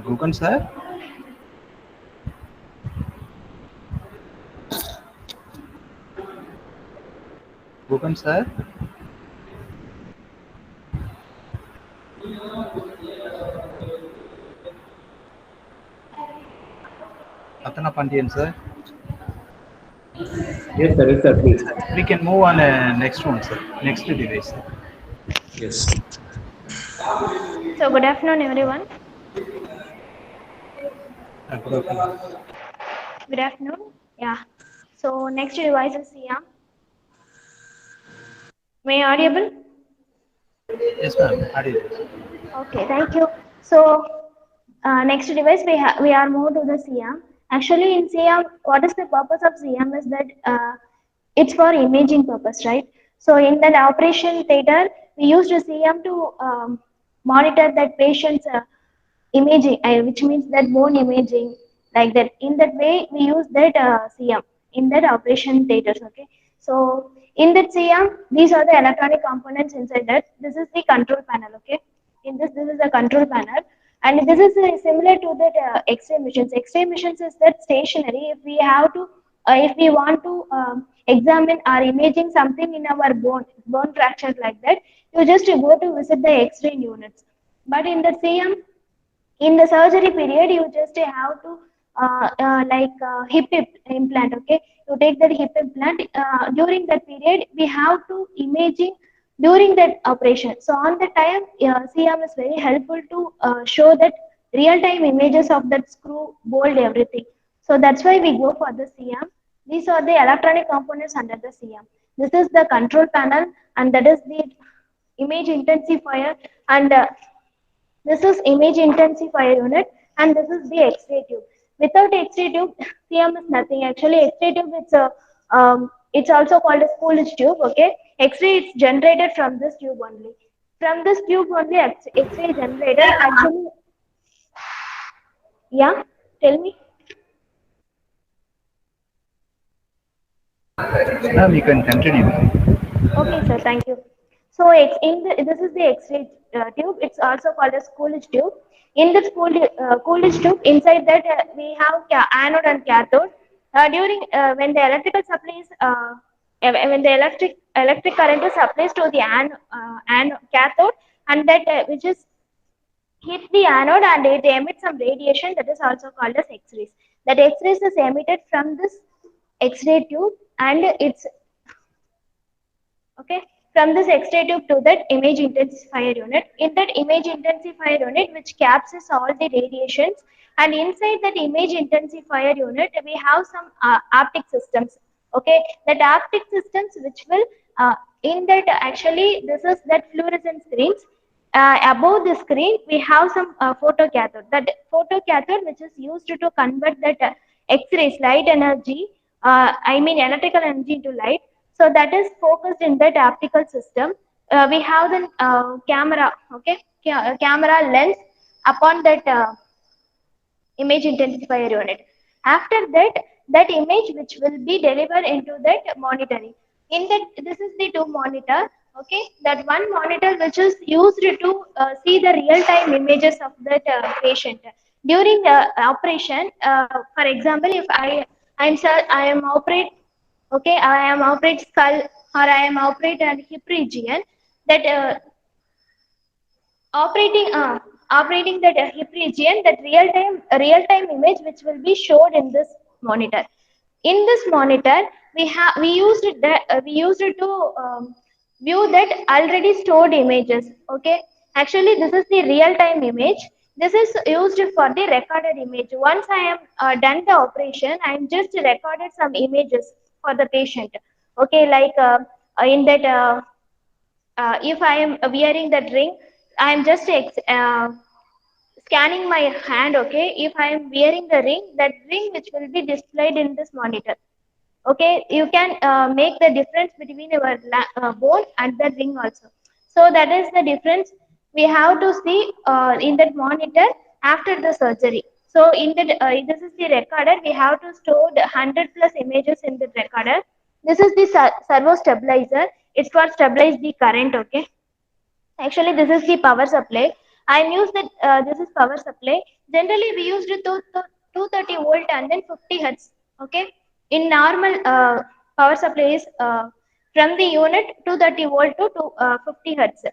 Gugan sir. Gugan sir. Atana Pandian sir. Yes, sir. Yes, sir. Please. We can move on next one, sir. Next device. Sir. Yes. So good afternoon, everyone. Good afternoon. Good afternoon. Yeah. So next device is Siam. May I audible? Yes, ma'am. Okay, thank you. So next device we are moved to the Siam. Actually, in Siam, what is the purpose of Siam is that it's for imaging purpose, right? So in that operation theater, we used Siam to monitor that patient's imaging, which means that bone imaging, like that. In that way, we use that Siam in that operation theaters. Okay. So in that Siam, these are the electronic components inside that. This is the control panel. Okay. In this is the control panel, and this is similar to that X-ray machines. X-ray machines is that stationary. If we have to, if we want to examine or imaging something in our bone fracture like that, you just go to visit the X-ray units. But in the Siam, in the surgery period, you just have to hip implant. Okay, you take that hip implant. During that period, we have to imaging during that operation. So on the time, CM is very helpful to show that real-time images of that screw, bolt, everything. So that's why we go for the CM. These are the electronic components under the CM. This is the control panel, and that is the image intensifier, and this is image intensifier unit, and this is the X-ray tube. Without X-ray tube, CM is nothing. Actually, X-ray tube it's also called as Coolidge tube. Okay, X-ray is generated from this tube only. From this tube only, X-ray generated. Actually, yeah. Tell me. Ma'am, you can continue. Okay, sir. Thank you. So this is the X-ray tube. It's also called as Coolidge tube. In this Coolidge tube, inside that we have anode and cathode. During when the electrical supplies, when the electric current is supplied to the cathode, and that which is hit the anode, and it emits some radiation that is also called as X-rays. That X-rays is emitted from this X-ray tube, and it's okay. From this X-ray tube to that image intensifier unit. In that image intensifier unit, which captures all the radiations, and inside that image intensifier unit, we have some optic systems. Okay, that optic systems which will in that actually this is that fluorescent screens. above the screen, we have some photocathode. That photocathode, which is used to convert that X-rays, light energy, I mean electrical energy into light. So that is focused in that optical system. We have the camera, okay, camera lens upon that image intensifier unit. After that, that image which will be delivered into that monitoring. In that, this is the two monitor. Okay, that one monitor which is used to see the real-time images of that patient during the operation. For example, if I am operate, okay, I am operate skull or I am operate at hip region, that operating that hip region, that real time image which will be showed in this monitor. In this monitor, we used it to view that already stored images. Okay, actually this is the real time image. This is used for the recorded image. Once I am done the operation, I am just recorded some images for the patient. Okay, like in that if I am wearing that ring, I am just scanning my hand. Okay, if I am wearing the ring, that ring which will be displayed in this monitor. Okay, you can make the difference between your bone and the ring also. So that is the difference we have to see in that monitor after the surgery. So in that this is the recorder. We have to store the 100 plus images in the recorder. This is the servo stabilizer. It's for stabilize the current. Okay, actually this is the power supply. I'm used that this is power supply. Generally we used it to 230 volt and then 50 hertz. Okay, in normal power supply is from the unit 230 volt to 50 hertz.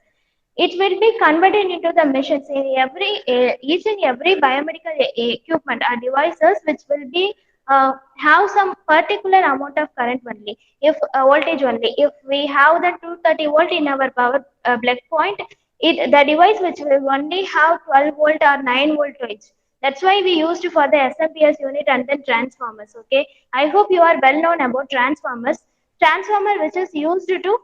It will be converted into the machines in every each and every biomedical equipment or devices which will be have some particular amount of current only. If voltage only, if we have the 230 volt in our power plug point, the device which will only have 12 volt or 9 voltage. That's why we used for the SMPS unit and then transformers. Okay, I hope you are well known about transformers. Transformer which is used to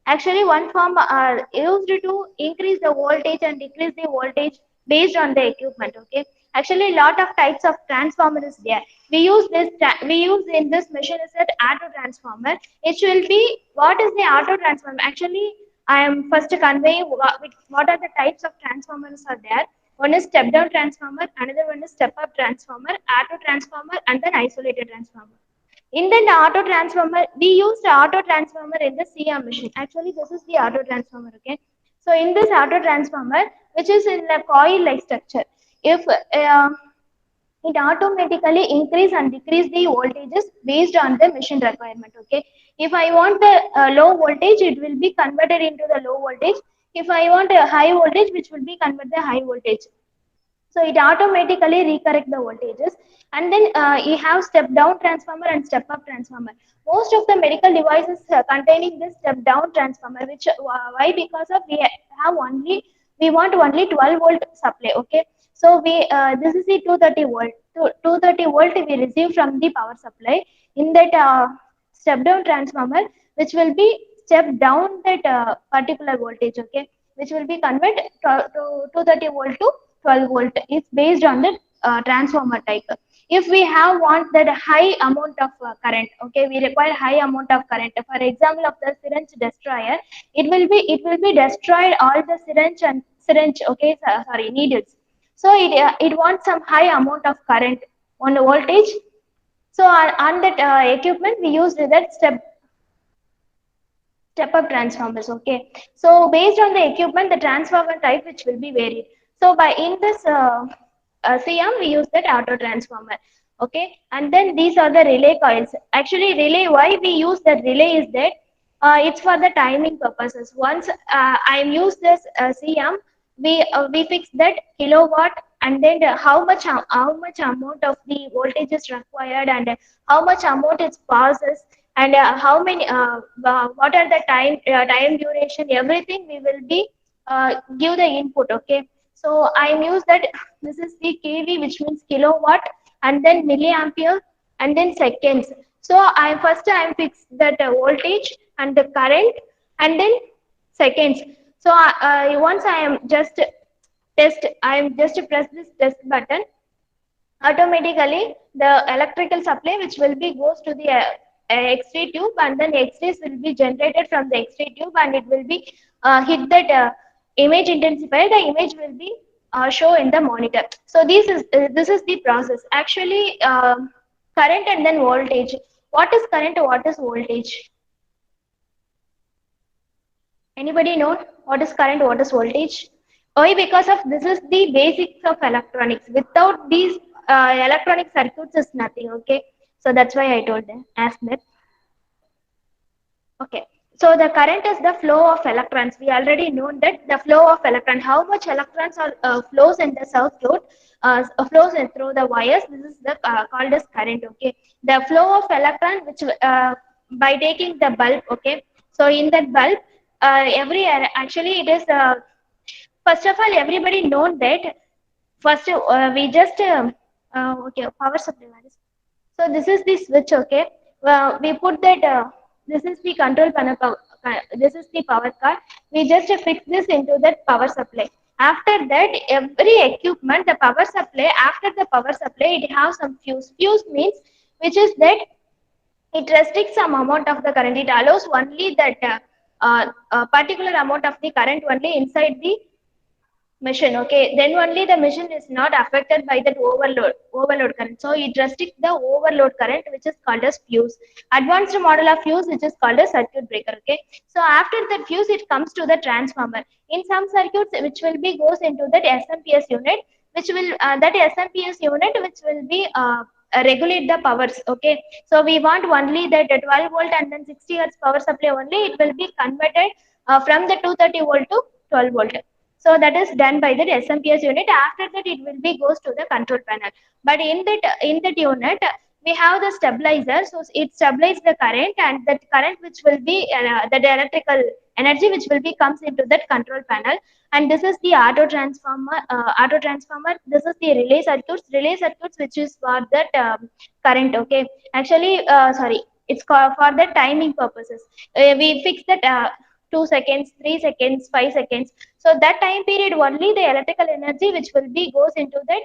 actually one form are used to increase the voltage and decrease the voltage based on the equipment. Okay, actually lot of types of transformer is there. We use in this machine is that auto transformer. It will be, what is the auto transformer? Actually I am first conveying what are the types of transformers are there. One is step down transformer, another one is step up transformer, auto transformer, and then isolated transformer. In the auto transformer, we use the auto transformer in the CM machine. Actually, this is the auto transformer. Okay, so in this auto transformer, which is in the coil-like structure, if it automatically increase and decrease the voltages based on the machine requirement. Okay, if I want the low voltage, it will be converted into the low voltage. If I want a high voltage, which will be converted the high voltage. So it automatically recorrect the voltages. And then you have step down transformer and step up transformer. Most of the medical devices containing this step down transformer, which why? Because of we want only 12 volt supply. Okay, so we this is the 230 volt. 230 volt we receive from the power supply. In that step down transformer, which will be step down that particular voltage. Okay, which will be converted to 230 volt to 12 volt. It's based on the transformer type. If we want that high amount of current, okay, we require high amount of current. For example, of the syringe destroyer, it will be destroyed all the syringe, okay, sorry, needles. So it wants some high amount of current on the voltage. So on that equipment, we used that step up transformers. Okay, so based on the equipment, the transformer type which will be varied. So by in this CM, we use that auto transformer. Okay, and then these are the relay coils. Actually, relay, why we use that relay is that it's for the timing purposes. Once I use this CM, we fix that kilowatt, and then how much amount of the voltage is required, and how much amount it passes, and how many what are the time duration, everything we will be give the input. Okay, so I use that this is the kV, which means kilowatt, and then milliampere, and then seconds. So I fix that voltage and the current, and then seconds. So once I am just press this test button, automatically the electrical supply which will be goes to the X-ray tube, and then X-rays will be generated from the X-ray tube, and it will be hit that image intensifier. The image will be show in the monitor. So this is the process. Actually, current and then voltage. What is current? What is voltage? Anybody know what is current? What is voltage? Why? Because of this is the basics of electronics. Without these electronic circuits is nothing. Okay, so that's why I told them. Ask that. Okay, so the current is the flow of electrons. We already know that the flow of electron, how much electrons are flows in the circuit, flows in through the wires. This is the called as current. Okay, the flow of electron which by taking the bulb. Okay, so in that bulb, actually it is first of all everybody know that first we just okay, power supply. So this is the switch. Okay, we put that. This is the control panel. This is the power card. We just fix this into that power supply. After that, every equipment, the power supply. After the power supply, it has some fuse. Fuse means which is that it restricts some amount of the current. It allows only that particular amount of the current only inside the machine. Okay, then only the machine is not affected by that overload current. So it restricts the overload current, which is called as fuse. Advanced model of fuse, which is called as circuit breaker. Okay, so after the fuse, it comes to the transformer. In some circuits, which will be goes into that SMPS unit, which will that SMPS unit which will be regulate the powers. Okay, so we want only that 12 volt and then 60 hertz power supply only. It will be converted from the 230 volt to 12 volt. So that is done by the SMPS unit. After that, it will be goes to the control panel. But in that unit, we have the stabilizer. So it stabilizes the current, and that current which will be the electrical energy which will be comes into that control panel. And this is the auto transformer. This is the relay circuits. Relay circuits which is for that current. Okay. Actually, sorry, it's for the timing purposes. We fix that. 2 seconds, 3 seconds, 5 seconds. So that time period only the electrical energy which will be goes into that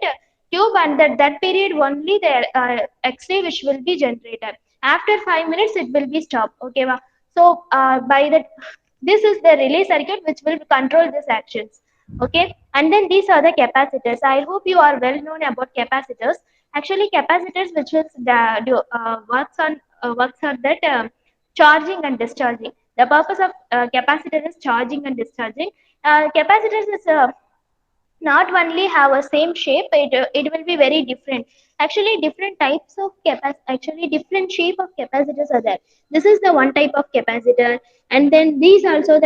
tube, and that period only the X-ray which will be generated. After 5 minutes it will be stopped. Okay, so by that, this is the relay circuit which will control these actions. Okay, and then these are the capacitors. I hope you are well known about capacitors. Actually, capacitors which will works on that charging and discharging. The purpose of capacitor is charging and discharging. Capacitors is not only have a same shape, it will be very different. Actually, different types of different shape of capacitors are there. This is the one type of capacitor, and then these also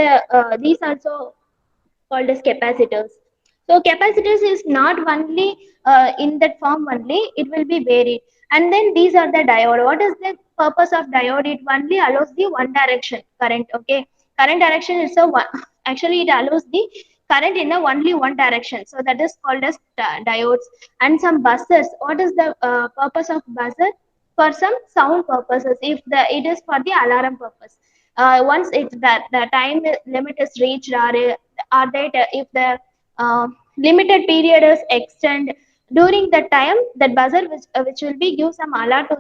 called as capacitors. So capacitors is not only in that form only, it will be varied. And then these are the diode. What is the purpose of diode? It only allows the one direction current. Okay, current direction is actually it allows the current in a only one direction. So that is called as diodes. And some buzzers. What is the purpose of buzzer? For some sound purposes. If it is for the alarm purpose. Once the time limit is reached, or that if the limited period is extend, during that time that buzzer which will be give some alert to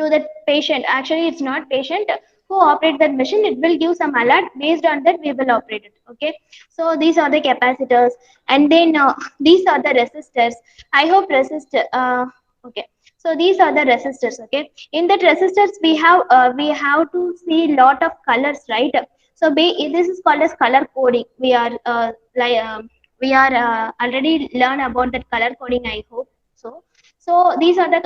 that patient. Actually, it's not patient who operate that machine. It will give some alert. Based on that, we will operate it. Okay, so these are the capacitors, and then these are the resistors. I hope resistor. Okay, so these are the resistors. Okay, in that resistors we have to see lot of colors, right? So this is called as color coding. We are already learn about that color coding. I hope so. So these are the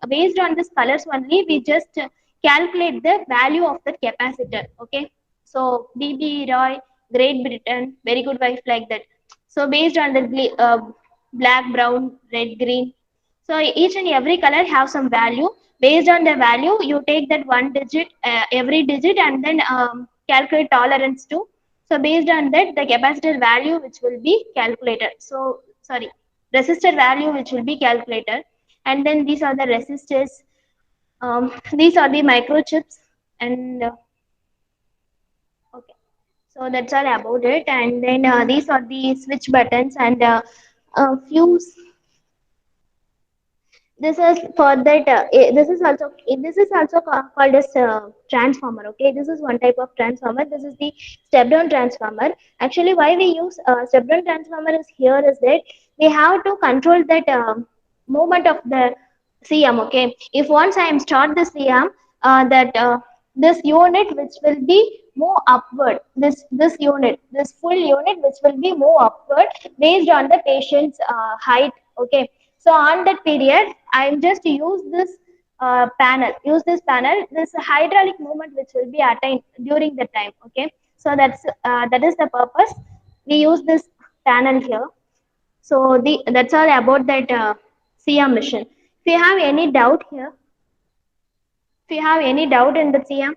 based on this colors only, we just calculate the value of the capacitor. Okay, so BB Roy, Great Britain, very good wife, like that. So based on the black, brown, red, green. So each and every color have some value. Based on the value, you take that one digit, every digit, and then calculate tolerance too. So based on that, the capacitor value which will be calculated. So sorry, resistor value which will be calculated. And then these are the resistors. These are the microchips. And okay, So that's all about it. And then these are the switch buttons and fuse. This is for that. This is also called as transformer. Okay, this is one type of transformer. This is the step down transformer. Actually, why we use step down transformer is here is that we have to control that movement of the CM. Okay, if once I am start the CM, that this unit which will be move upward. This unit, this full unit which will be move upward based on the patient's height. Okay, so on that period, I'm just use this panel, this hydraulic movement which will be attained during the time. Okay, so that is the purpose. We use this panel here. So that's all about that CM mission. If you have any doubt here, if you have any doubt in the CM,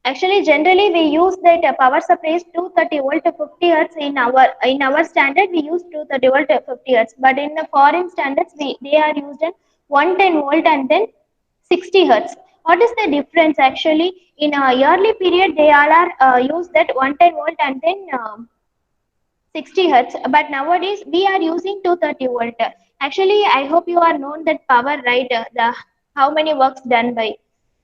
actually, generally we use that power supply is 230 volt to 50 hertz in our standard. We use 230 volt to 50 hertz, but in the foreign standards, they are used in 110 volt and then 60 hertz. What is the difference actually? In a yearly period, they all are used that 110 volt and then 60 hertz, but nowadays we are using 230 volt. Actually, I hope you are known that power, right? The how many works done by.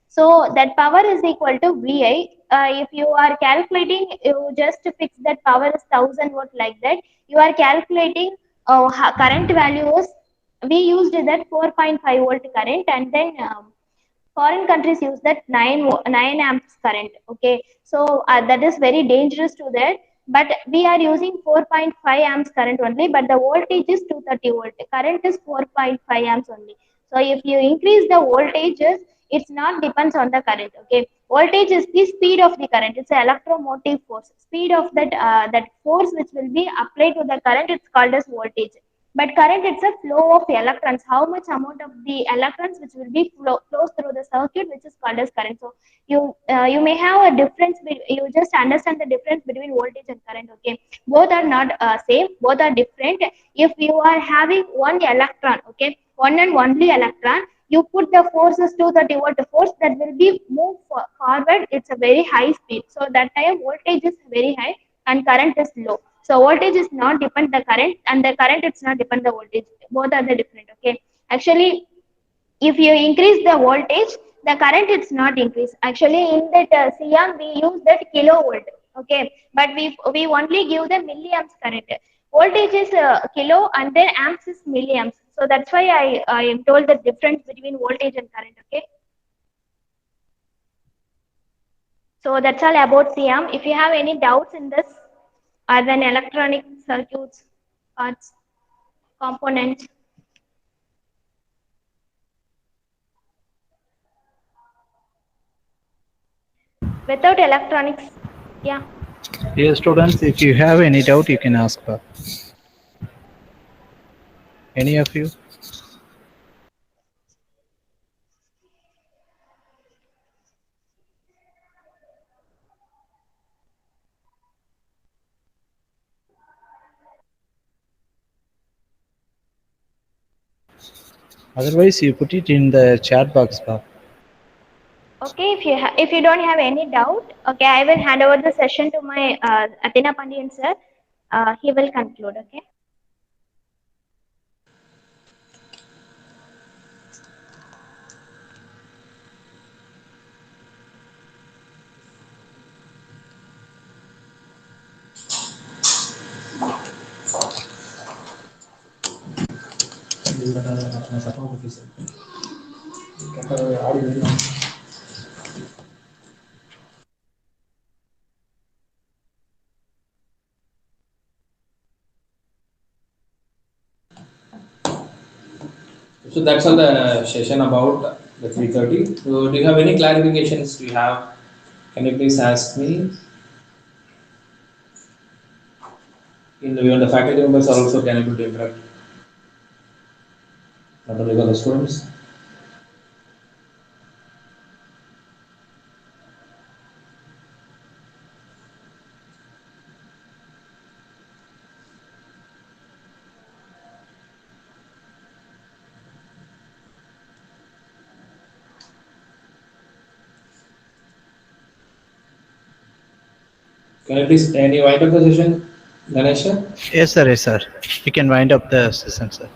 So that power is equal to VI. If you are calculating, you just fix that power is 1000 watt like that. You are calculating current values. We used that 4.5 volt current, and then foreign countries use that 9 amps current. Okay, so that is very dangerous to that, but we are using 4.5 amps current only, but the voltage is 230 volt, current is 4.5 amps only. So if you increase the voltages, it's not depends on the current. Okay, voltage is the speed of the current, it's an electromotive force, speed of that force which will be applied to the current, it's called as voltage. But current, it's a flow of electrons, how much amount of the electrons which will be flows through the circuit, which is called as current. So you may have a difference, you just understand the difference between voltage and current. Okay, both are not same, both are different. If you are having one electron, okay, one and only electron, you put the forces to the volt force, that will be move forward, it's a very high speed, so that time voltage is very high and current is low. So voltage is not depend the current, and the current it's not depend the voltage. Both are the different. Okay. Actually, if you increase the voltage, the current it's not increase. Actually, in that CM we use that kilovolt. Okay, but we only give the milliamps current. Voltage is kilo and then amps is milliamps. So that's why I am told the difference between voltage and current. Okay. So that's all about CM. If you have any doubts in this, other than electronic circuits, parts, components. Without electronics, yeah. Yes, students, if you have any doubt, you can ask her. Any of you? Otherwise, you put it in the chat box. Okay, if you don't have any doubt, okay, I will hand over the session to my Athena Pandian sir. He will conclude. Okay. So that's all the session about the 330. So do you have any clarifications? Do you have? Can you please ask me? Even the faculty members are also can able to interact. Not only the students. Can you please any wind up the session, Ganesha? Yes, sir. Yes, sir. You can wind up the session, sir.